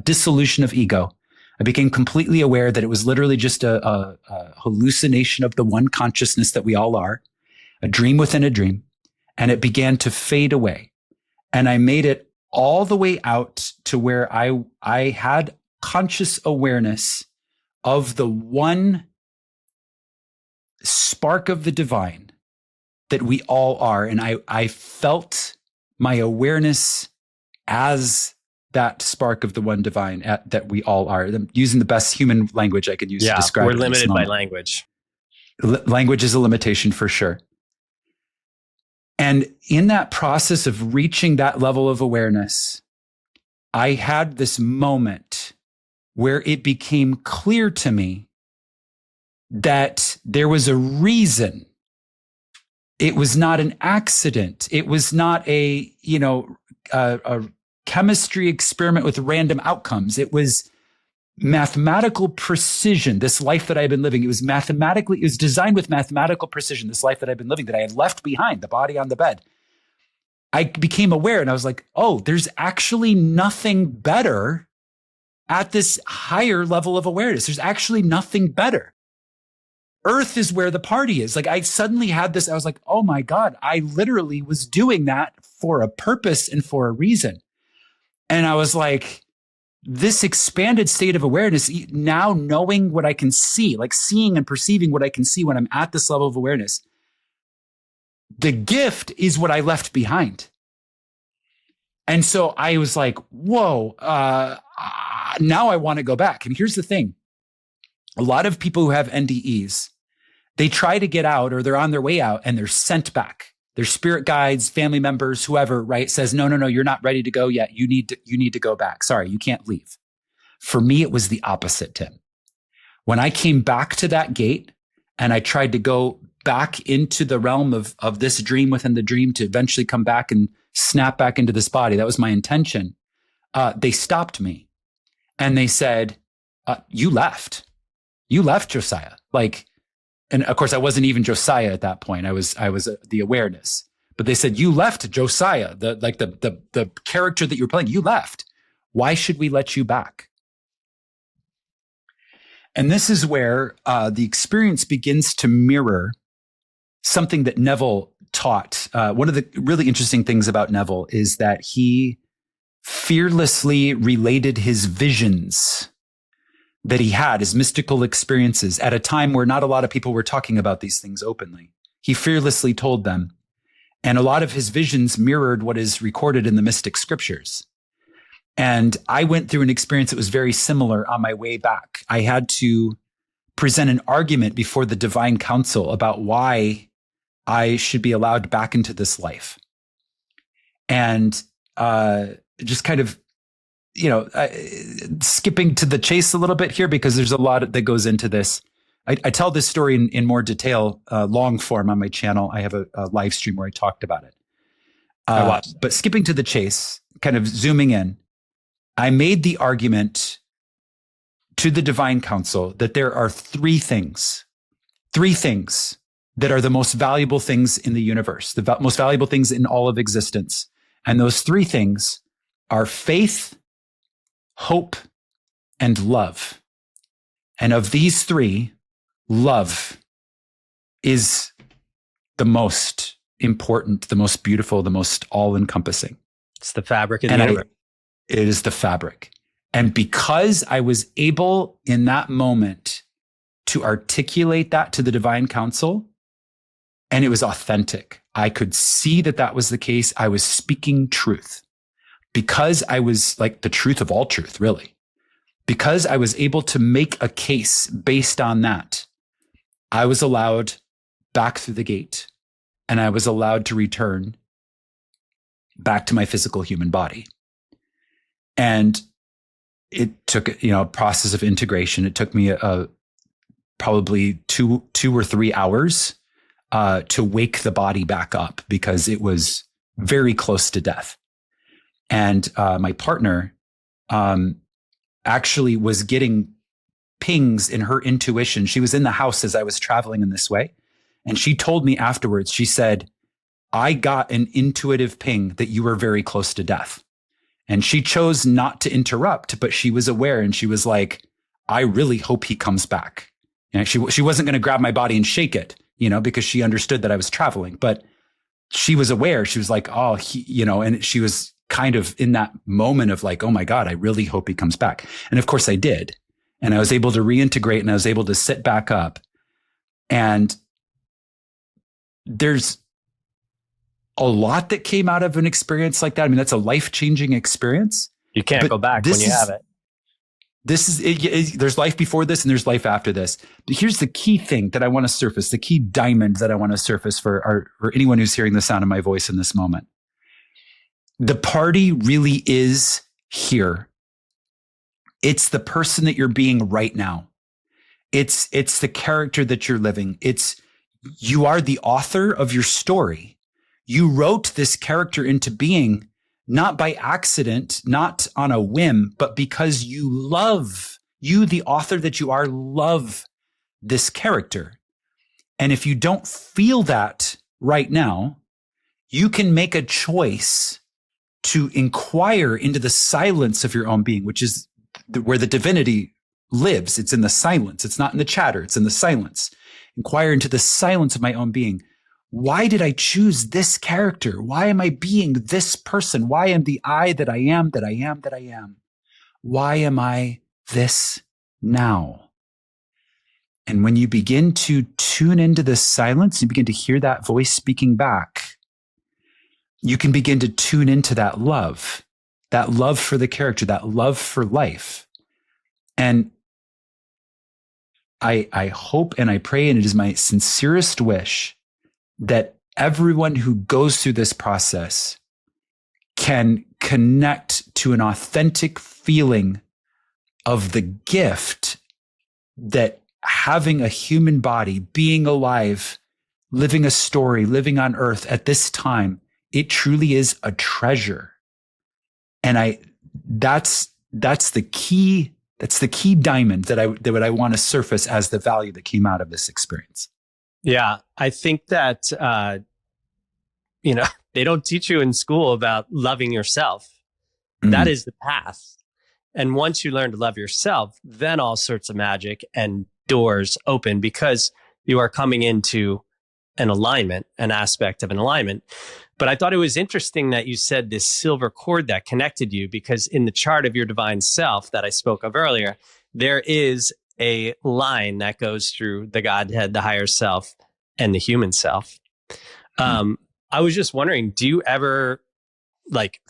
dissolution of ego. I became completely aware that it was literally just a hallucination of the one consciousness that we all are, a dream within a dream. And it began to fade away. And I made it all the way out to where I had conscious awareness of the one spark of the divine that we all are. And I felt my awareness as that spark of the one divine that we all are. I'm using the best human language I could use to describe it. We're limited by language. Language is a limitation for sure. And in that process of reaching that level of awareness, I had this moment where it became clear to me that there was a reason. It was not an accident. It was not a chemistry experiment with random outcomes. It was mathematical precision. This life that I've been living, it was designed with mathematical precision. This life that I've been living, that I had left behind, the body on the bed. I became aware and I was like, oh, there's actually nothing better at this higher level of awareness. There's actually nothing better. Earth is where the party is. Like, I suddenly had this, I was like, oh my God, I literally was doing that for a purpose and for a reason. And I was like, this expanded state of awareness, now knowing what I can see, like seeing and perceiving what I can see when I'm at this level of awareness, the gift is what I left behind. And so I was like, whoa, now I want to go back. And here's the thing. A lot of people who have NDEs, they try to get out or they're on their way out and they're sent back. Their spirit guides, family members, whoever, right, says, no, you're not ready to go yet. You need to go back. Sorry, you can't leave. For me, it was the opposite, Tim. When I came back to that gate and I tried to go back into the realm of this dream within the dream to eventually come back and snap back into this body, that was my intention. They stopped me and they said, you left. You left, Josiah. And of course, I wasn't even Josiah at that point. I was the awareness. But they said, you left Josiah, the character that you were playing. You left. Why should we let you back? And this is where the experience begins to mirror something that Neville taught. One of the really interesting things about Neville is that he fearlessly related his visions that he had, his mystical experiences, at a time where not a lot of people were talking about these things openly. He fearlessly told them. And a lot of his visions mirrored what is recorded in the mystic scriptures. And I went through an experience that was very similar on my way back. I had to present an argument before the divine council about why I should be allowed back into this life. And just kind of, skipping to the chase a little bit here, because there's a lot that goes into this. I tell this story in more detail, long form on my channel. I have a live stream where I talked about it. But skipping to the chase, kind of zooming in, I made the argument to the divine council that there are three things that are the most valuable things in the universe, the most valuable things in all of existence. And those three things are faith, hope, and love. And of these three, love is the most important, the most beautiful, the most all-encompassing. It's the fabric of the universe. It is the fabric. And because I was able in that moment to articulate that to the divine council, and it was authentic, I could see that that was the case. I was speaking truth. Because I was like the truth of all truth, really. Because I was able to make a case based on that, I was allowed back through the gate and I was allowed to return back to my physical human body. And it took, a process of integration. It took me probably two or 3 hours to wake the body back up because it was very close to death. And my partner actually was getting pings in her intuition. She was in the house as I was traveling in this way. And she told me afterwards, she said, I got an intuitive ping that you were very close to death. And she chose not to interrupt, but she was aware. And she was like, I really hope he comes back. And she wasn't going to grab my body and shake it, because she understood that I was traveling. But she was aware. She was like, oh, and she was kind of in that moment of like, oh my God, I really hope he comes back. And of course I did. And I was able to reintegrate and I was able to sit back up. And there's a lot that came out of an experience like that. I mean, that's a life-changing experience. You can't go back when you have it. There's life before this and there's life after this. But here's the key thing that I want to surface, the key diamond that I want to surface for anyone who's hearing the sound of my voice in this moment. The party really is here. It's the person that you're being right now. It's the character that you're living. You are the author of your story. You wrote this character into being, not by accident, not on a whim, but because you, the author that you are, love this character. And if you don't feel that right now, you can make a choice to inquire into the silence of your own being, which is where the divinity lives. It's in the silence. It's not in the chatter. It's in the silence. Inquire into the silence of my own being. Why did I choose this character? Why am I being this person? Why am the I that I am, that I am, that I am? Why am I this now? And when you begin to tune into the silence, you begin to hear that voice speaking back, you can begin to tune into that love for the character, that love for life. And I hope and I pray, and it is my sincerest wish that everyone who goes through this process can connect to an authentic feeling of the gift that having a human body, being alive, living a story, living on earth at this time, it truly is a treasure. And that's the key diamond that I want to surface as the value that came out of this experience. Yeah, I think that, they don't teach you in school about loving yourself. Mm-hmm. That is the path. And once you learn to love yourself, then all sorts of magic and doors open, because you are coming into an alignment, an aspect of an alignment. But I thought it was interesting that you said this silver cord that connected you, because in the chart of your divine self that I spoke of earlier, there is a line that goes through the Godhead, the higher self, and the human self. I was just wondering, do you ever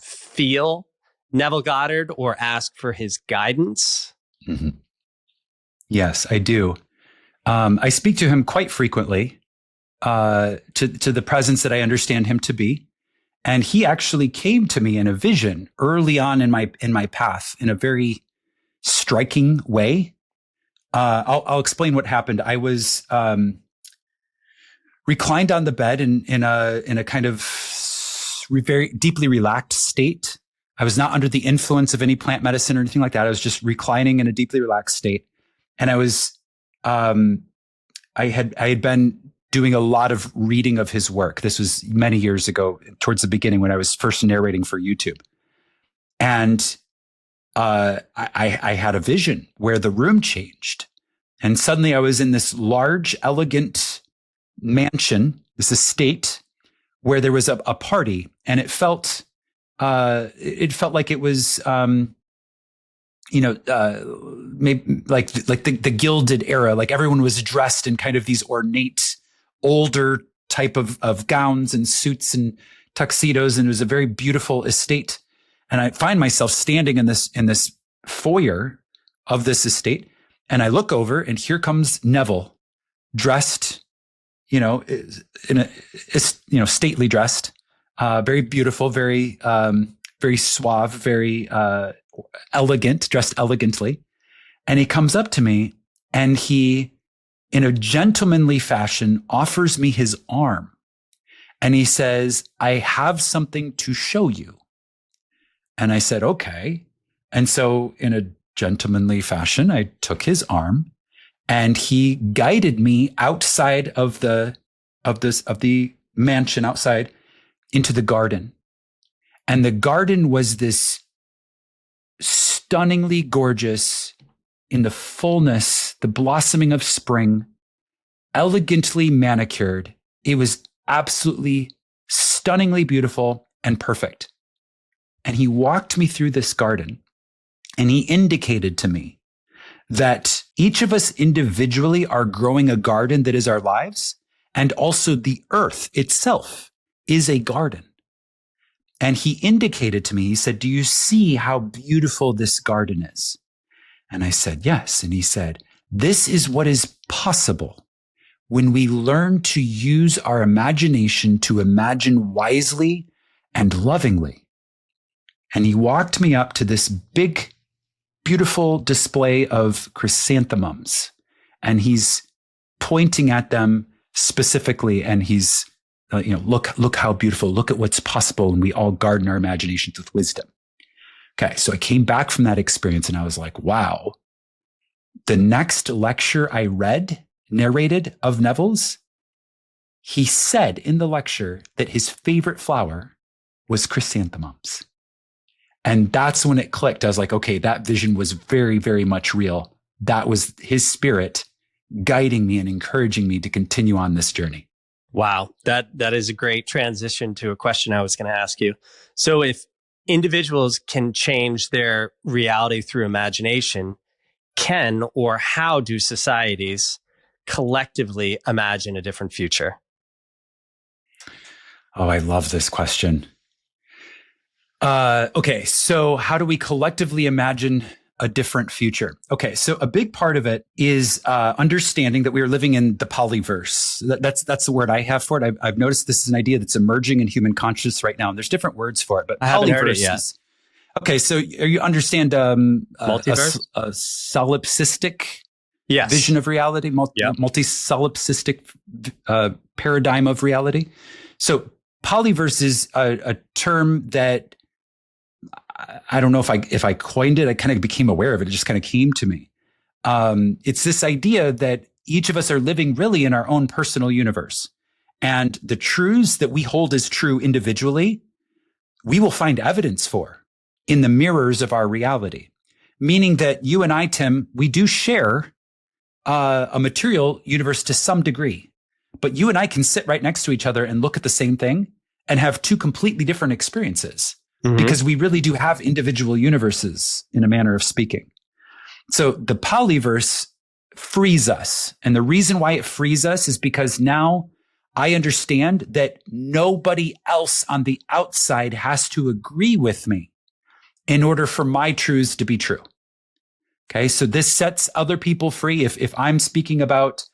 feel Neville Goddard or ask for his guidance? Mm-hmm. Yes, I do. I speak to him quite frequently, to the presence that I understand him to be. And he actually came to me in a vision early on in my path in a very striking way. I'll explain what happened. I was reclined on the bed in a kind of very deeply relaxed state. I was not under the influence of any plant medicine or anything like that. I was just reclining in a deeply relaxed state. And I was, I had been doing a lot of reading of his work. This was many years ago, towards the beginning when I was first narrating for YouTube. And I had a vision where the room changed. And suddenly I was in this large, elegant mansion, this estate, where there was a party. And it felt like it was, maybe like the Gilded era, like everyone was dressed in kind of these ornate, older type of gowns and suits and tuxedos. And it was a very beautiful estate. And I find myself standing in this foyer of this estate. And I look over, and here comes Neville, dressed, in a, stately dressed, very beautiful, very suave, very, elegant, dressed elegantly. And he comes up to me, and he, in a gentlemanly fashion, offers me his arm. And he says, "I have something to show you." And I said, "Okay." And so in a gentlemanly fashion, I took his arm, and he guided me outside of the mansion, outside into the garden. And the garden was this stunningly gorgeous, in the fullness, the blossoming of spring, elegantly manicured. It was absolutely stunningly beautiful and perfect. And he walked me through this garden, and he indicated to me that each of us individually are growing a garden that is our lives, and also the earth itself is a garden. And he indicated to me, he said, "Do you see how beautiful this garden is?" And I said, "Yes." And he said, "This is what is possible when we learn to use our imagination to imagine wisely and lovingly." And he walked me up to this big beautiful display of chrysanthemums, and he's pointing at them specifically, and he's, look how beautiful, look at what's possible, and we all garden our imaginations with wisdom. Okay, so I came back from that experience and I was like, wow. The next lecture I narrated of Neville's, he said in the lecture that his favorite flower was chrysanthemums. And that's when it clicked. I was like, okay, that vision was very, very much real. That was his spirit guiding me and encouraging me to continue on this journey. Wow. That is a great transition to a question I was going to ask you. So if individuals can change their reality through imagination, can or how do societies collectively imagine a different future? Oh, I love this question. Okay, so how do we collectively imagine a different future? Okay, so a big part of it is understanding that we are living in the polyverse. That's the word I have for it. I've noticed this is an idea that's emerging in human consciousness right now, and there's different words for it. But I haven't heard it yet. Okay, so you understand multiverse, a solipsistic yes. vision of reality, multi-solipsistic paradigm of reality. So polyverse is a term that I don't know if I coined it. I kind of became aware of it. It just kind of came to me. It's this idea that each of us are living really in our own personal universe. And the truths that we hold as true individually, we will find evidence for in the mirrors of our reality. Meaning that you and I, Tim, we do share a material universe to some degree. But you and I can sit right next to each other and look at the same thing and have two completely different experiences. Mm-hmm. Because we really do have individual universes in a manner of speaking. So the polyverse frees us. And the reason why it frees us is because now I understand that nobody else on the outside has to agree with me in order for my truths to be true. Okay. So this sets other people free. If I'm speaking about,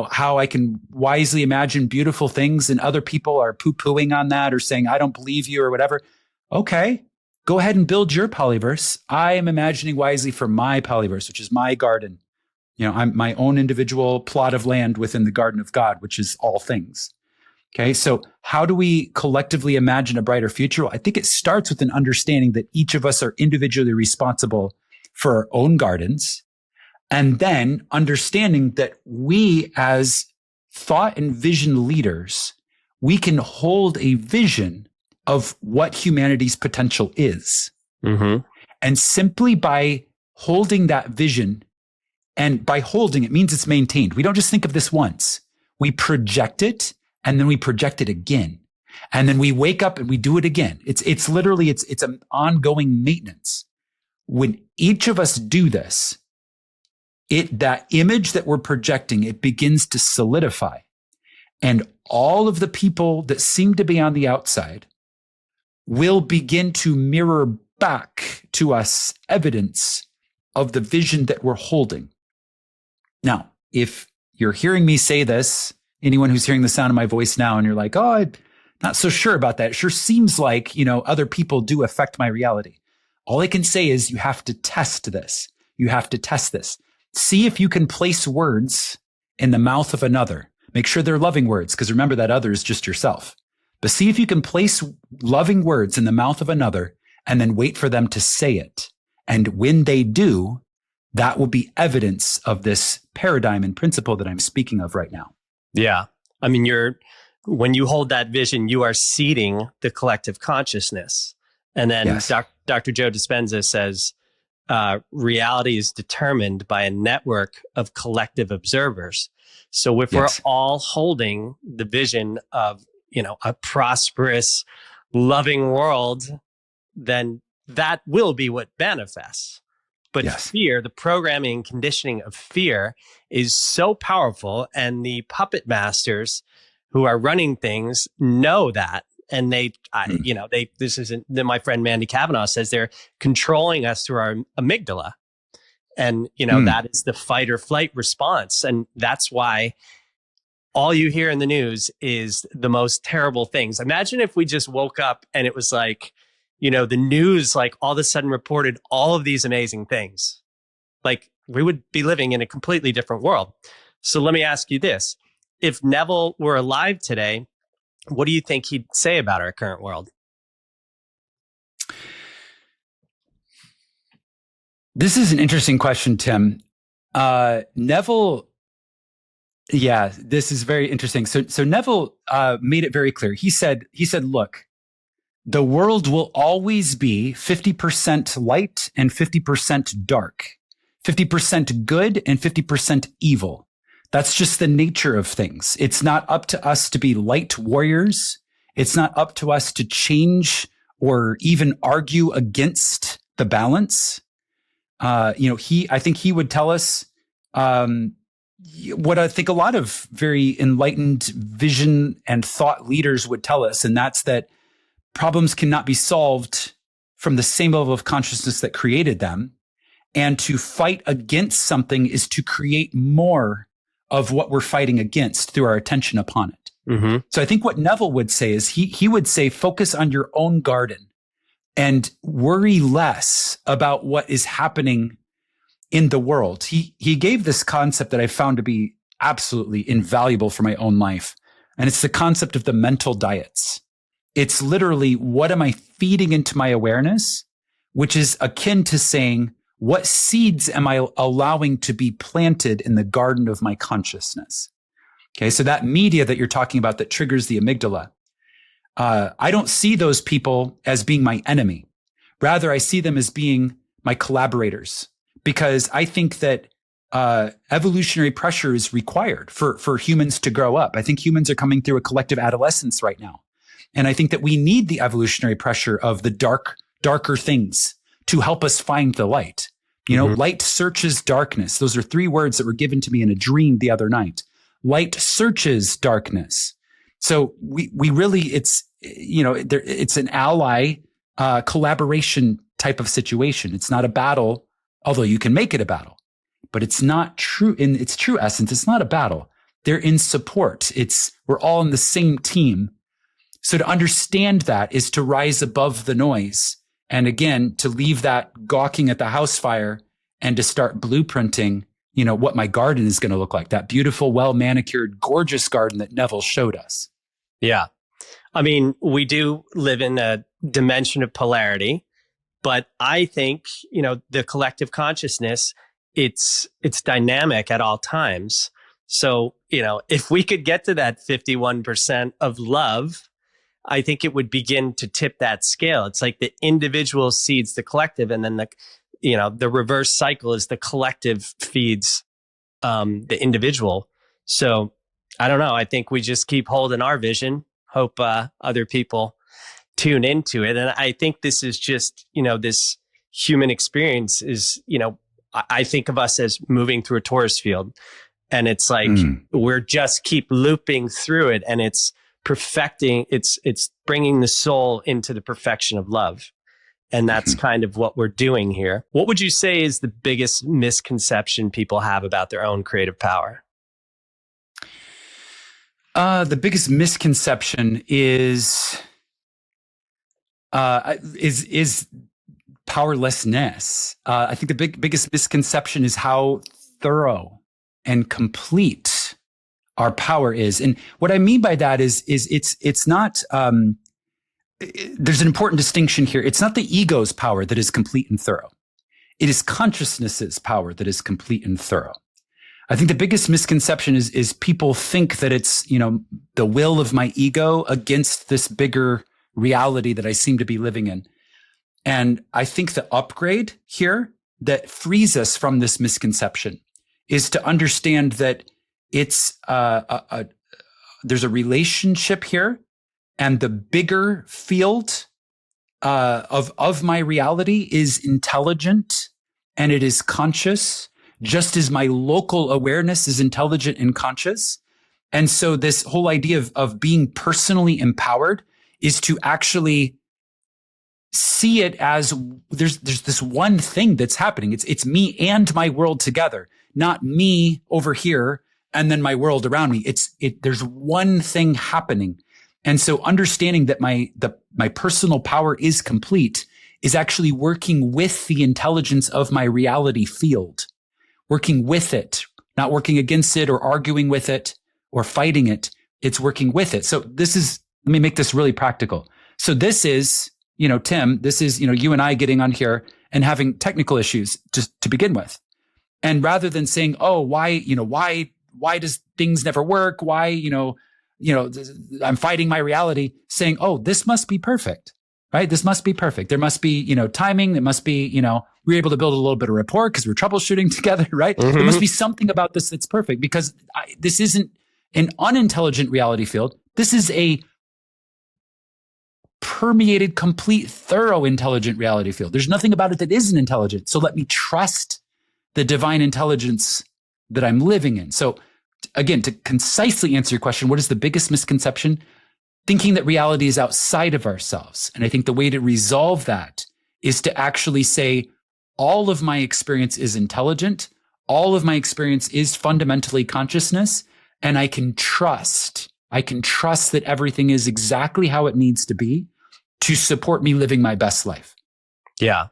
how I can wisely imagine beautiful things and other people are poo-pooing on that or saying, I don't believe you or whatever. Okay, go ahead and build your polyverse. I am imagining wisely for my polyverse, which is my garden. I'm my own individual plot of land within the garden of God, which is all things. Okay, so how do we collectively imagine a brighter future? Well, I think it starts with an understanding that each of us are individually responsible for our own gardens, and then understanding that we as thought and vision leaders, we can hold a vision of what humanity's potential is. Mm-hmm. And simply by holding that vision, and by holding, it means it's maintained. We don't just think of this once. We project it, and then we project it again. And then we wake up and we do it again. It's literally an ongoing maintenance. When each of us do this, that image that we're projecting, it begins to solidify. And all of the people that seem to be on the outside will begin to mirror back to us evidence of the vision that we're holding. Now, if you're hearing me say this, anyone who's hearing the sound of my voice now, and you're like, oh, I'm not so sure about that. It sure seems like, other people do affect my reality. All I can say is you have to test this. You have to test this. See if you can place words in the mouth of another. Make sure they're loving words, because remember that other is just yourself. But see if you can place loving words in the mouth of another and then wait for them to say it. And when they do, that will be evidence of this paradigm and principle that I'm speaking of right now. Yeah. I mean, when you hold that vision, you are seeding the collective consciousness. And then yes. Dr. Joe Dispenza says, reality is determined by a network of collective observers. So if yes. we're all holding the vision of a prosperous, loving world, then that will be what manifests. But yes. fear, the programming and conditioning of fear is so powerful. And the puppet masters who are running things know that. And this isn't, my friend Mandy Kavanaugh says they're controlling us through our amygdala. And, that is the fight or flight response. And that's why all you hear in the news is the most terrible things. Imagine if we just woke up and it was like, the news like all of a sudden reported all of these amazing things, like we would be living in a completely different world. So let me ask you this. If Neville were alive today, what do you think he'd say about our current world? This is an interesting question, Tim. Neville, yeah, this is very interesting. So Neville made it very clear. He said, look, the world will always be 50% light and 50% dark, 50% good and 50% evil. That's just the nature of things. It's not up to us to be light warriors. It's not up to us to change or even argue against the balance. I think he would tell us what I think a lot of very enlightened vision and thought leaders would tell us, and that's that problems cannot be solved from the same level of consciousness that created them. And to fight against something is to create more of what we're fighting against through our attention upon it. Mm-hmm. So I think what Neville would say is he would say, focus on your own garden and worry less about what is happening in the world. He gave this concept that I found to be absolutely invaluable for my own life. And it's the concept of the mental diets. It's literally, what am I feeding into my awareness? Which is akin to saying, what seeds am I allowing to be planted in the garden of my consciousness? Okay, so that media that you're talking about that triggers the amygdala, I don't see those people as being my enemy. Rather, I see them as being my collaborators, because I think that evolutionary pressure is required for humans to grow up. I think humans are coming through a collective adolescence right now. And I think that we need the evolutionary pressure of the darker things to help us find the light. Light searches darkness. Those are 3 words that were given to me in a dream the other night. Light searches darkness. So we really, it's an ally, collaboration type of situation. It's not a battle, although you can make it a battle, but it's not true in its true essence. It's not a battle. They're in support. We're all on the same team. So to understand that is to rise above the noise. And again, to leave that gawking at the house fire and to start blueprinting, what my garden is going to look like. That beautiful, well-manicured, gorgeous garden that Neville showed us. Yeah. I mean, we do live in a dimension of polarity, but I think, the collective consciousness, it's dynamic at all times. So, if we could get to that 51% of love, I think it would begin to tip that scale. It's like the individual seeds the collective, and then the reverse cycle is the collective feeds the individual. So I don't know. I think we just keep holding our vision, hope other people tune into it. And I think this is just, this human experience is, I think of us as moving through a torus field, and it's like we're just keep looping through it, and it's perfecting, it's bringing the soul into the perfection of love. And that's kind of what we're doing here. What would you say is the biggest misconception people have about their own creative power? The biggest misconception is powerlessness. I think the biggest misconception is how thorough and complete our power is. And what I mean by that is it's not, there's an important distinction here. It's not the ego's power that is complete and thorough. It is consciousness's power that is complete and thorough. I think the biggest misconception is people think that it's, the will of my ego against this bigger reality that I seem to be living in. And I think the upgrade here that frees us from this misconception is to understand that it's there's a relationship here, and the bigger field of my reality is intelligent and it is conscious, just as my local awareness is intelligent and conscious. And so this whole idea of being personally empowered is to actually see it as there's this one thing that's happening. It's me and my world together, not me over here and then my world around me. There's one thing happening. And so understanding that my personal power is complete is actually working with the intelligence of my reality field, working with it, not working against it or arguing with it or fighting it. It's working with it. So let me make this really practical. So this is, Tim, this is, you and I getting on here and having technical issues just to begin with. And rather than saying, oh, why does things never work? Why, I'm fighting my reality, saying, oh, this must be perfect, right? This must be perfect. There must be, timing. There must be, we're able to build a little bit of rapport because we're troubleshooting together, right? Mm-hmm. There must be something about this that's perfect because this isn't an unintelligent reality field. This is a permeated, complete, thorough, intelligent reality field. There's nothing about it that isn't intelligent. So let me trust the divine intelligence that I'm living in. So again, to concisely answer your question, what is the biggest misconception? Thinking that reality is outside of ourselves. And I think the way to resolve that is to actually say, all of my experience is intelligent. All of my experience is fundamentally consciousness. And I can trust that everything is exactly how it needs to be to support me living my best life. Yeah.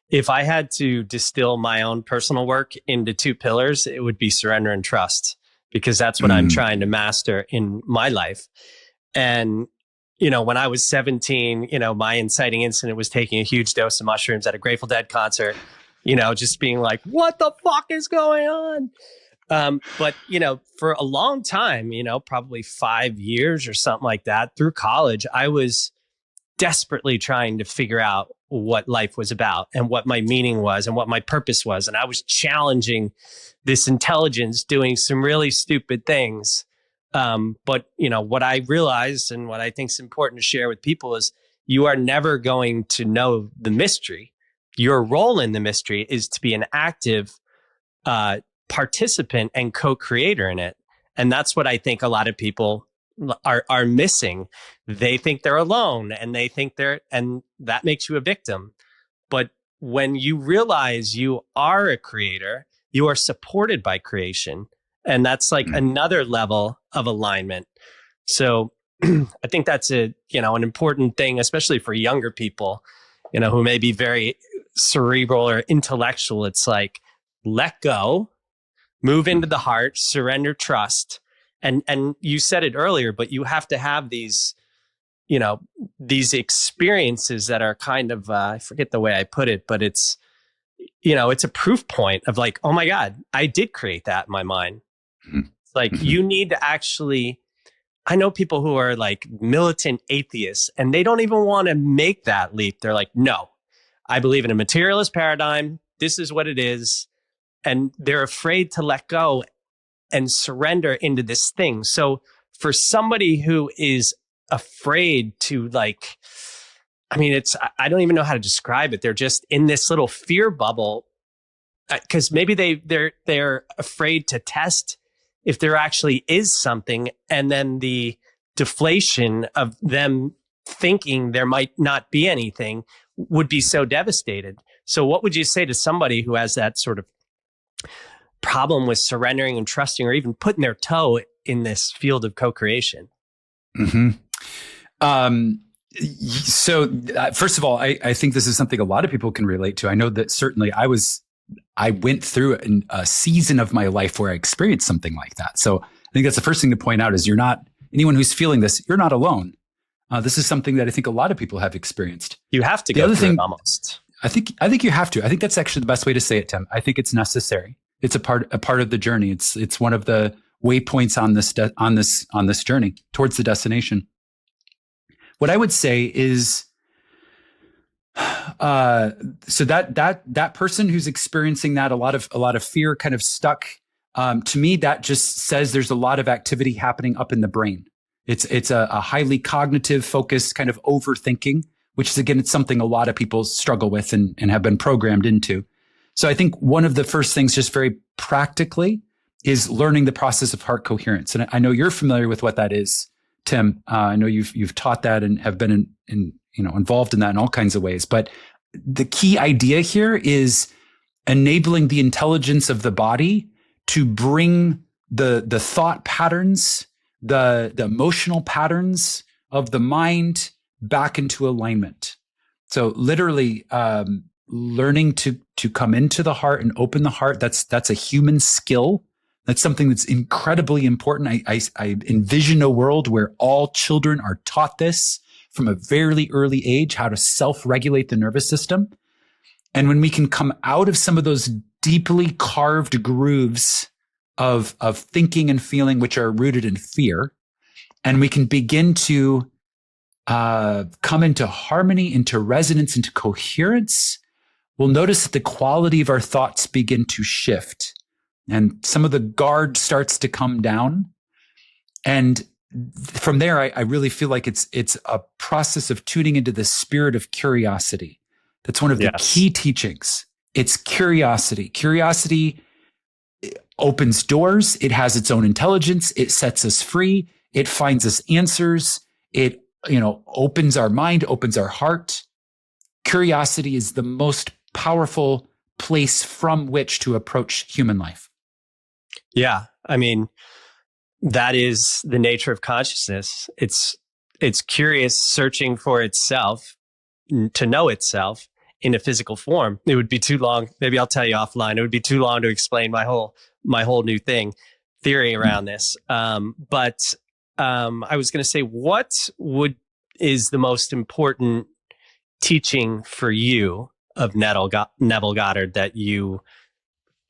If I had to distill my own personal work into two pillars, it would be surrender and trust, because that's what I'm trying to master in my life. And, when I was 17, my inciting incident was taking a huge dose of mushrooms at a Grateful Dead concert, just being like, what the fuck is going on? But, for a long time, probably 5 years or something like that through college, I was desperately trying to figure out what life was about and what my meaning was and what my purpose was. And I was challenging this intelligence doing some really stupid things. But what I realized and what I think is important to share with people is you are never going to know the mystery. Your role in the mystery is to be an active, participant and co-creator in it. And that's what I think a lot of people are missing. They think they're alone and and that makes you a victim. But when you realize you are a creator, you are supported by creation. And that's like another level of alignment. So I think that's an important thing, especially for younger people, who may be very cerebral or intellectual. It's like, let go, move into the heart, surrender, trust. And you said it earlier, but you have to have these experiences that are kind of, I forget the way I put it, but it's a proof point of like, oh my God, I did create that in my mind. It's like, you need to actually, I know people who are like militant atheists and they don't even want to make that leap. They're like, no, I believe in a materialist paradigm. This is what it is. And they're afraid to let go and surrender into this thing. So for somebody who is afraid to I don't even know how to describe it. They're just in this little fear bubble because maybe they're afraid to test if there actually is something. And then the deflation of them thinking there might not be anything would be so devastated. So what would you say to somebody who has that sort of problem with surrendering and trusting, or even putting their toe in this field of co-creation? So first of all, I think this is something a lot of people can relate to. I know that certainly I went through a season of my life where I experienced something like that. So I think that's the first thing to point out is anyone who's feeling this, you're not alone. This is something that I think a lot of people have experienced. You have to go through it almost. I think you have to. I think that's actually the best way to say it, Tim. I think it's necessary. It's a part of the journey. It's one of the waypoints on this journey towards the destination. What I would say is, so that person who's experiencing that a lot of fear, kind of stuck. To me, that just says there's a lot of activity happening up in the brain. It's a highly cognitive focused kind of overthinking, which is again, it's something a lot of people struggle with and have been programmed into. So I think one of the first things, just very practically, is learning the process of heart coherence. And I know you're familiar with what that is, Tim. I know you've taught that and have been involved in that in all kinds of ways. But the key idea here is enabling the intelligence of the body to bring the thought patterns, the emotional patterns, of the mind back into alignment. So literally, learning to come into the heart and open the heart. That's a human skill. That's something that's incredibly important. I envision a world where all children are taught this from a very early age, how to self-regulate the nervous system. And when we can come out of some of those deeply carved grooves of thinking and feeling, which are rooted in fear, and we can begin to come into harmony, into resonance, into coherence, we'll notice that the quality of our thoughts begin to shift. And some of the guard starts to come down. And from there, I really feel like it's a process of tuning into the spirit of curiosity. That's one of the key teachings. It's curiosity. Curiosity opens doors. It has its own intelligence. It sets us free. It finds us answers. It, opens our mind, opens our heart. Curiosity is the most powerful place from which to approach human life. Yeah. I mean, that is the nature of consciousness. It's curious, searching for itself, to know itself in a physical form. It would be too long. Maybe I'll tell you offline. It would be too long to explain my whole new theory around this. But I was going to say, what is the most important teaching for you of Neville Goddard that you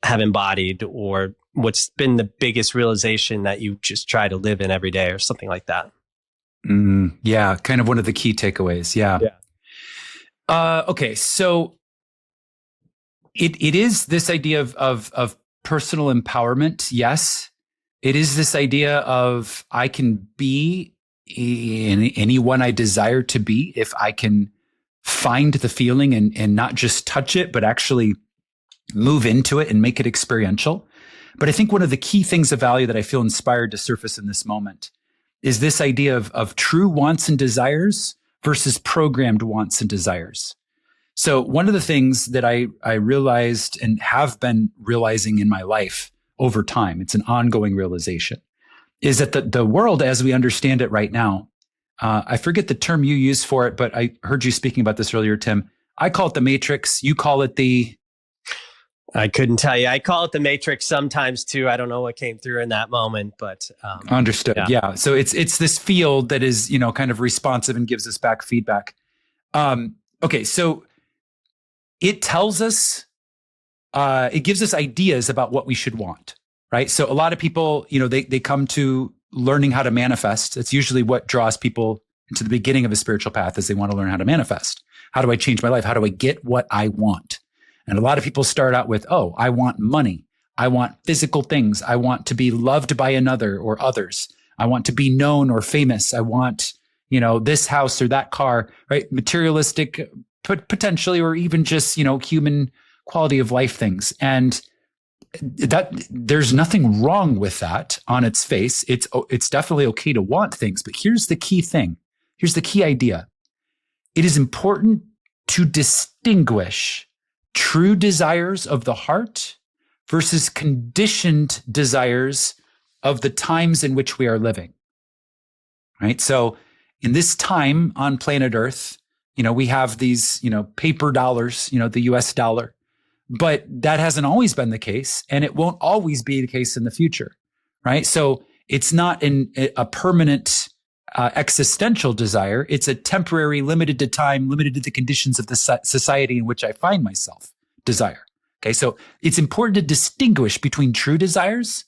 have embodied, or what's been the biggest realization that you just try to live in every day, or something like that? Yeah, kind of one of the key takeaways. Yeah. Okay, so it is this idea of personal empowerment. Yes, it is this idea of I can be anyone I desire to be if I can find the feeling and not just touch it, but actually move into it and make it experiential. But I think one of the key things of value that I feel inspired to surface in this moment is this idea of true wants and desires versus programmed wants and desires. So one of the things that I realized and have been realizing in my life over time, it's an ongoing realization, is that the world as we understand it right now, I forget the term you use for it, but I heard you speaking about this earlier, Tim. I call it the matrix. You call it I couldn't tell you. I call it the matrix sometimes too. I don't know what came through in that moment, but understood. Yeah. So it's this field that is, kind of responsive and gives us back feedback. Okay. So it tells us, it gives us ideas about what we should want, right? So a lot of people, they come to learning how to manifest. It's usually what draws people into the beginning of a spiritual path, is they want to learn how to manifest. How do I change my life? How do I get what I want? And a lot of people start out with, I want money. I want physical things. I want to be loved by another or others. I want to be known or famous. I want, this house or that car, right? Materialistic, potentially, or even just, human quality of life things. And that there's nothing wrong with that on its face. It's definitely okay to want things, but here's the key thing. Here's the key idea. It is important to distinguish true desires of the heart versus conditioned desires of the times in which we are living. Right? So in this time on planet Earth, we have these, paper dollars, the US dollar, but that hasn't always been the case, and it won't always be the case in the future. Right? So it's not a permanent existential desire. It's a temporary, limited to time, limited to the conditions of the society in which I find myself desire. Okay. So it's important to distinguish between true desires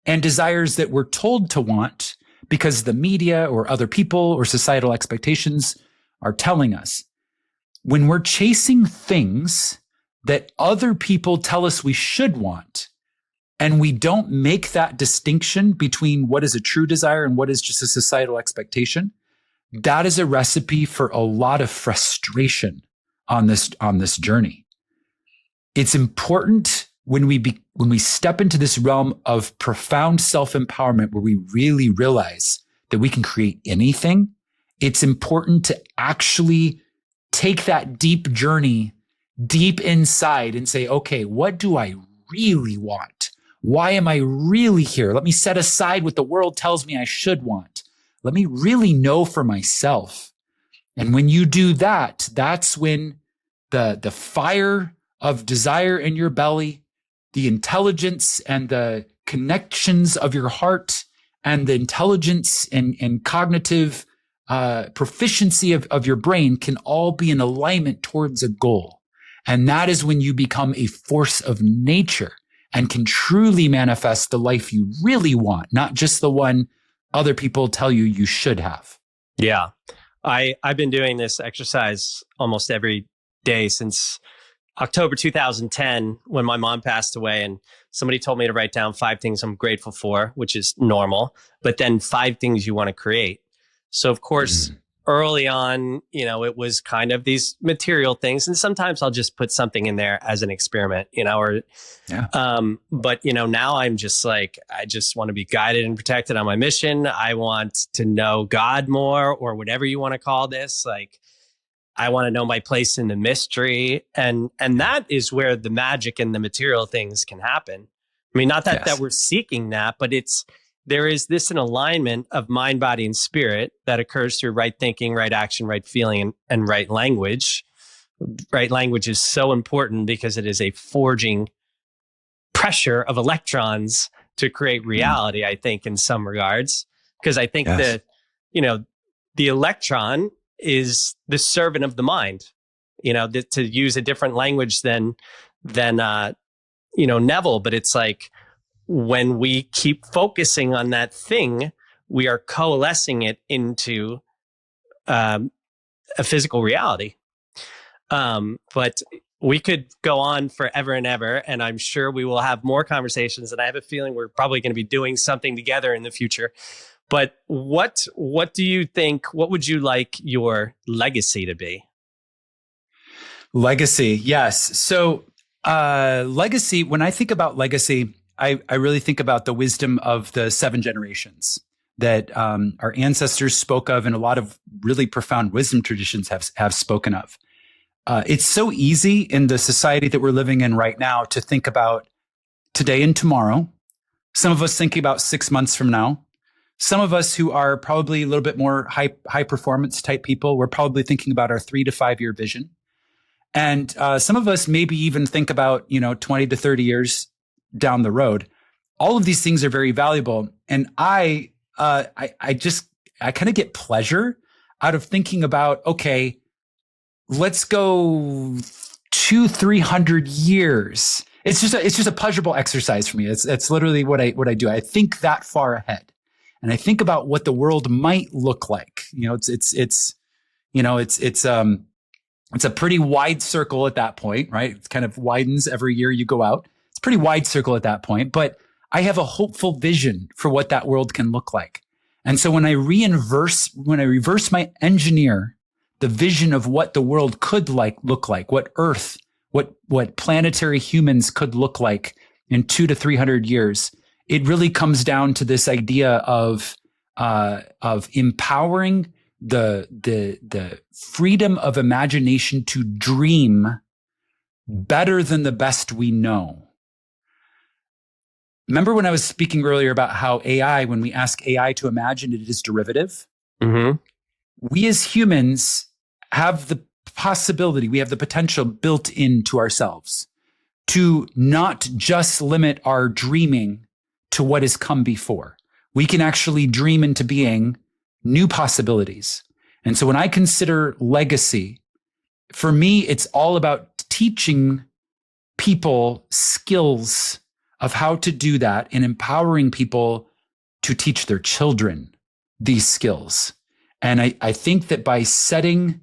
and desires that we're told to want because the media or other people or societal expectations are telling us. When we're chasing things that other people tell us we should want, and we don't make that distinction between what is a true desire and what is just a societal expectation, that is a recipe for a lot of frustration on this journey. It's important when we step into this realm of profound self-empowerment where we really realize that we can create anything. It's important to actually take that deep journey deep inside and say, okay, what do I really want? Why am I really here? Let me set aside what the world tells me I should want. let me really know for myself. And when you do that, that's when the fire of desire in your belly, the intelligence and the connections of your heart, and the intelligence and cognitive proficiency of your brain can all be in alignment towards a goal. And that is when you become a force of nature and can truly manifest the life you really want, not just the one other people tell you you should have. Yeah. I've been doing this exercise almost every day since October 2010, when my mom passed away, and somebody told me to write down 5 things I'm grateful for, which is normal, but then 5 things you want to create. So of course, early on, it was kind of these material things. And sometimes I'll just put something in there as an experiment, but now I'm just like, I just want to be guided and protected on my mission. I want to know God more, or whatever you want to call this. Like, I want to know my place in the mystery. And that is where the magic and the material things can happen. I mean, not that we're seeking that, but there is this an alignment of mind, body, and spirit that occurs through right thinking, right action, right feeling, and right language. Right language is so important because it is a forging pressure of electrons to create reality, I think, in some regards. Because I think that, the electron is the servant of the mind, to use a different language than Neville. But it's like, when we keep focusing on that thing, we are coalescing it into a physical reality. But we could go on forever and ever, and I'm sure we will have more conversations. And I have a feeling we're probably going to be doing something together in the future. But what do you think? What would you like your legacy to be? Legacy, yes. So legacy, when I think about legacy, I really think about the wisdom of the 7 generations that our ancestors spoke of, and a lot of really profound wisdom traditions have spoken of. It's so easy in the society that we're living in right now to think about today and tomorrow. Some of us thinking about 6 months from now. Some of us who are probably a little bit more high performance type people, we're probably thinking about our 3 to 5 year vision. And some of us maybe even think about, 20 to 30 years down the road. All of these things are very valuable. And I kind of get pleasure out of thinking about, okay, let's go 200-300 years. It's just a pleasurable exercise for me. It's literally what I do. I think that far ahead. And I think about what the world might look like. It's a pretty wide circle at that point, right? It kind of widens every year you go out. It's a pretty wide circle at that point, but I have a hopeful vision for what that world can look like. And so when I reverse my engineer the vision of what the world could look like, what Earth, what planetary humans could look like in 200 to 300 years, it really comes down to this idea of empowering the freedom of imagination to dream better than the best we know. Remember when I was speaking earlier about how AI, when we ask AI to imagine, it is derivative? Mm-hmm. We as humans have the possibility, we have the potential built into ourselves to not just limit our dreaming to what has come before. We can actually dream into being new possibilities. And so when I consider legacy, for me, it's all about teaching people skills of how to do that and empowering people to teach their children these skills. And I think that by setting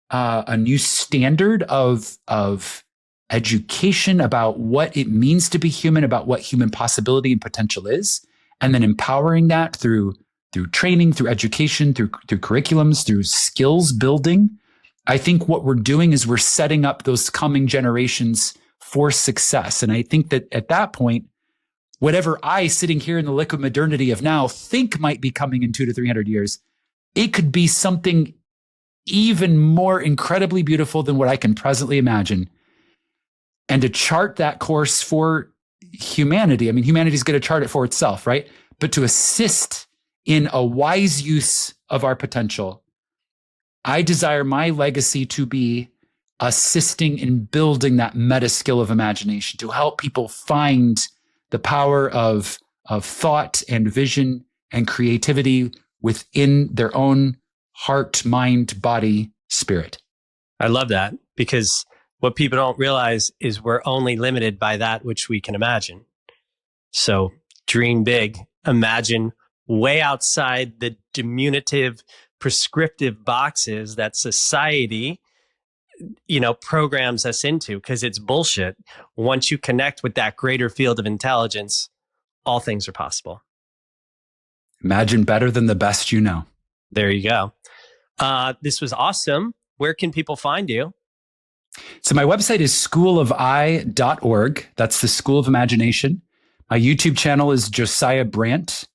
a new standard of education about what it means to be human, about what human possibility and potential is, and then empowering that through training, through education, through curriculums, through skills building, I think what we're doing is we're setting up those coming generations for success. And I think that at that point, whatever I, sitting here in the liquid modernity of now, think might be coming in 200 to 300 years, it could be something even more incredibly beautiful than what I can presently imagine. And to chart that course for humanity, I mean, humanity's going to chart it for itself, right? But to assist in a wise use of our potential, I desire my legacy to be assisting in building that meta skill of imagination, to help people find the power of thought and vision and creativity within their own heart, mind, body, spirit. I love that, because what people don't realize is we're only limited by that which we can imagine. So dream big, imagine way outside the diminutive, prescriptive boxes that society, programs us into, because it's bullshit. Once you connect with that greater field of intelligence, all things are possible. Imagine better than the best you know. There you go. This was awesome. Where can people find you? So my website is schoolofi.org. That's the School of Imagination. My YouTube channel is Josiah Brandt.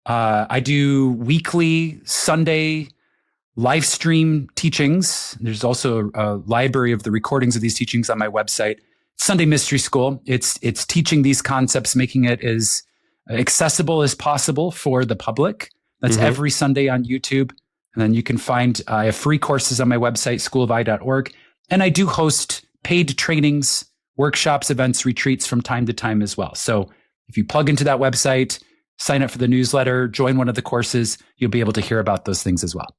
I do weekly Sunday live stream teachings. There's also a library of the recordings of these teachings on my website. Sunday Mystery School. It's teaching these concepts, making it as accessible as possible for the public. That's every Sunday on YouTube. And then you can find, I have free courses on my website, schoolofi.org. And I do host paid trainings, workshops, events, retreats from time to time as well. So if you plug into that website, sign up for the newsletter, join one of the courses, you'll be able to hear about those things as well.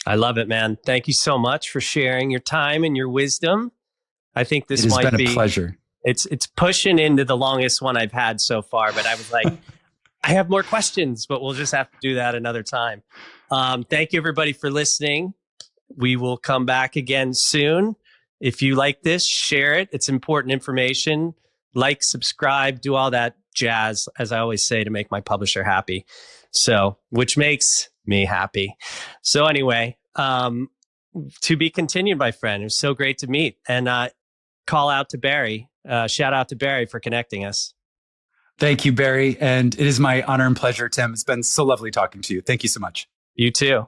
I love it, man. Thank you so much for sharing your time and your wisdom. I think this It has might been be a pleasure. It's pushing into the longest one I've had so far, but I was like, I have more questions, but we'll just have to do that another time. Thank you, everybody, for listening. We will come back again soon. If you like this, share it. It's important information. Like, subscribe, do all that jazz, as I always say, to make my publisher happy. So, which makes me happy. So anyway, to be continued, my friend. It was so great to meet. And call out to Barry. Shout out to Barry for connecting us. Thank you, Barry. And it is my honor and pleasure, Tim. It's been so lovely talking to you. Thank you so much. You too.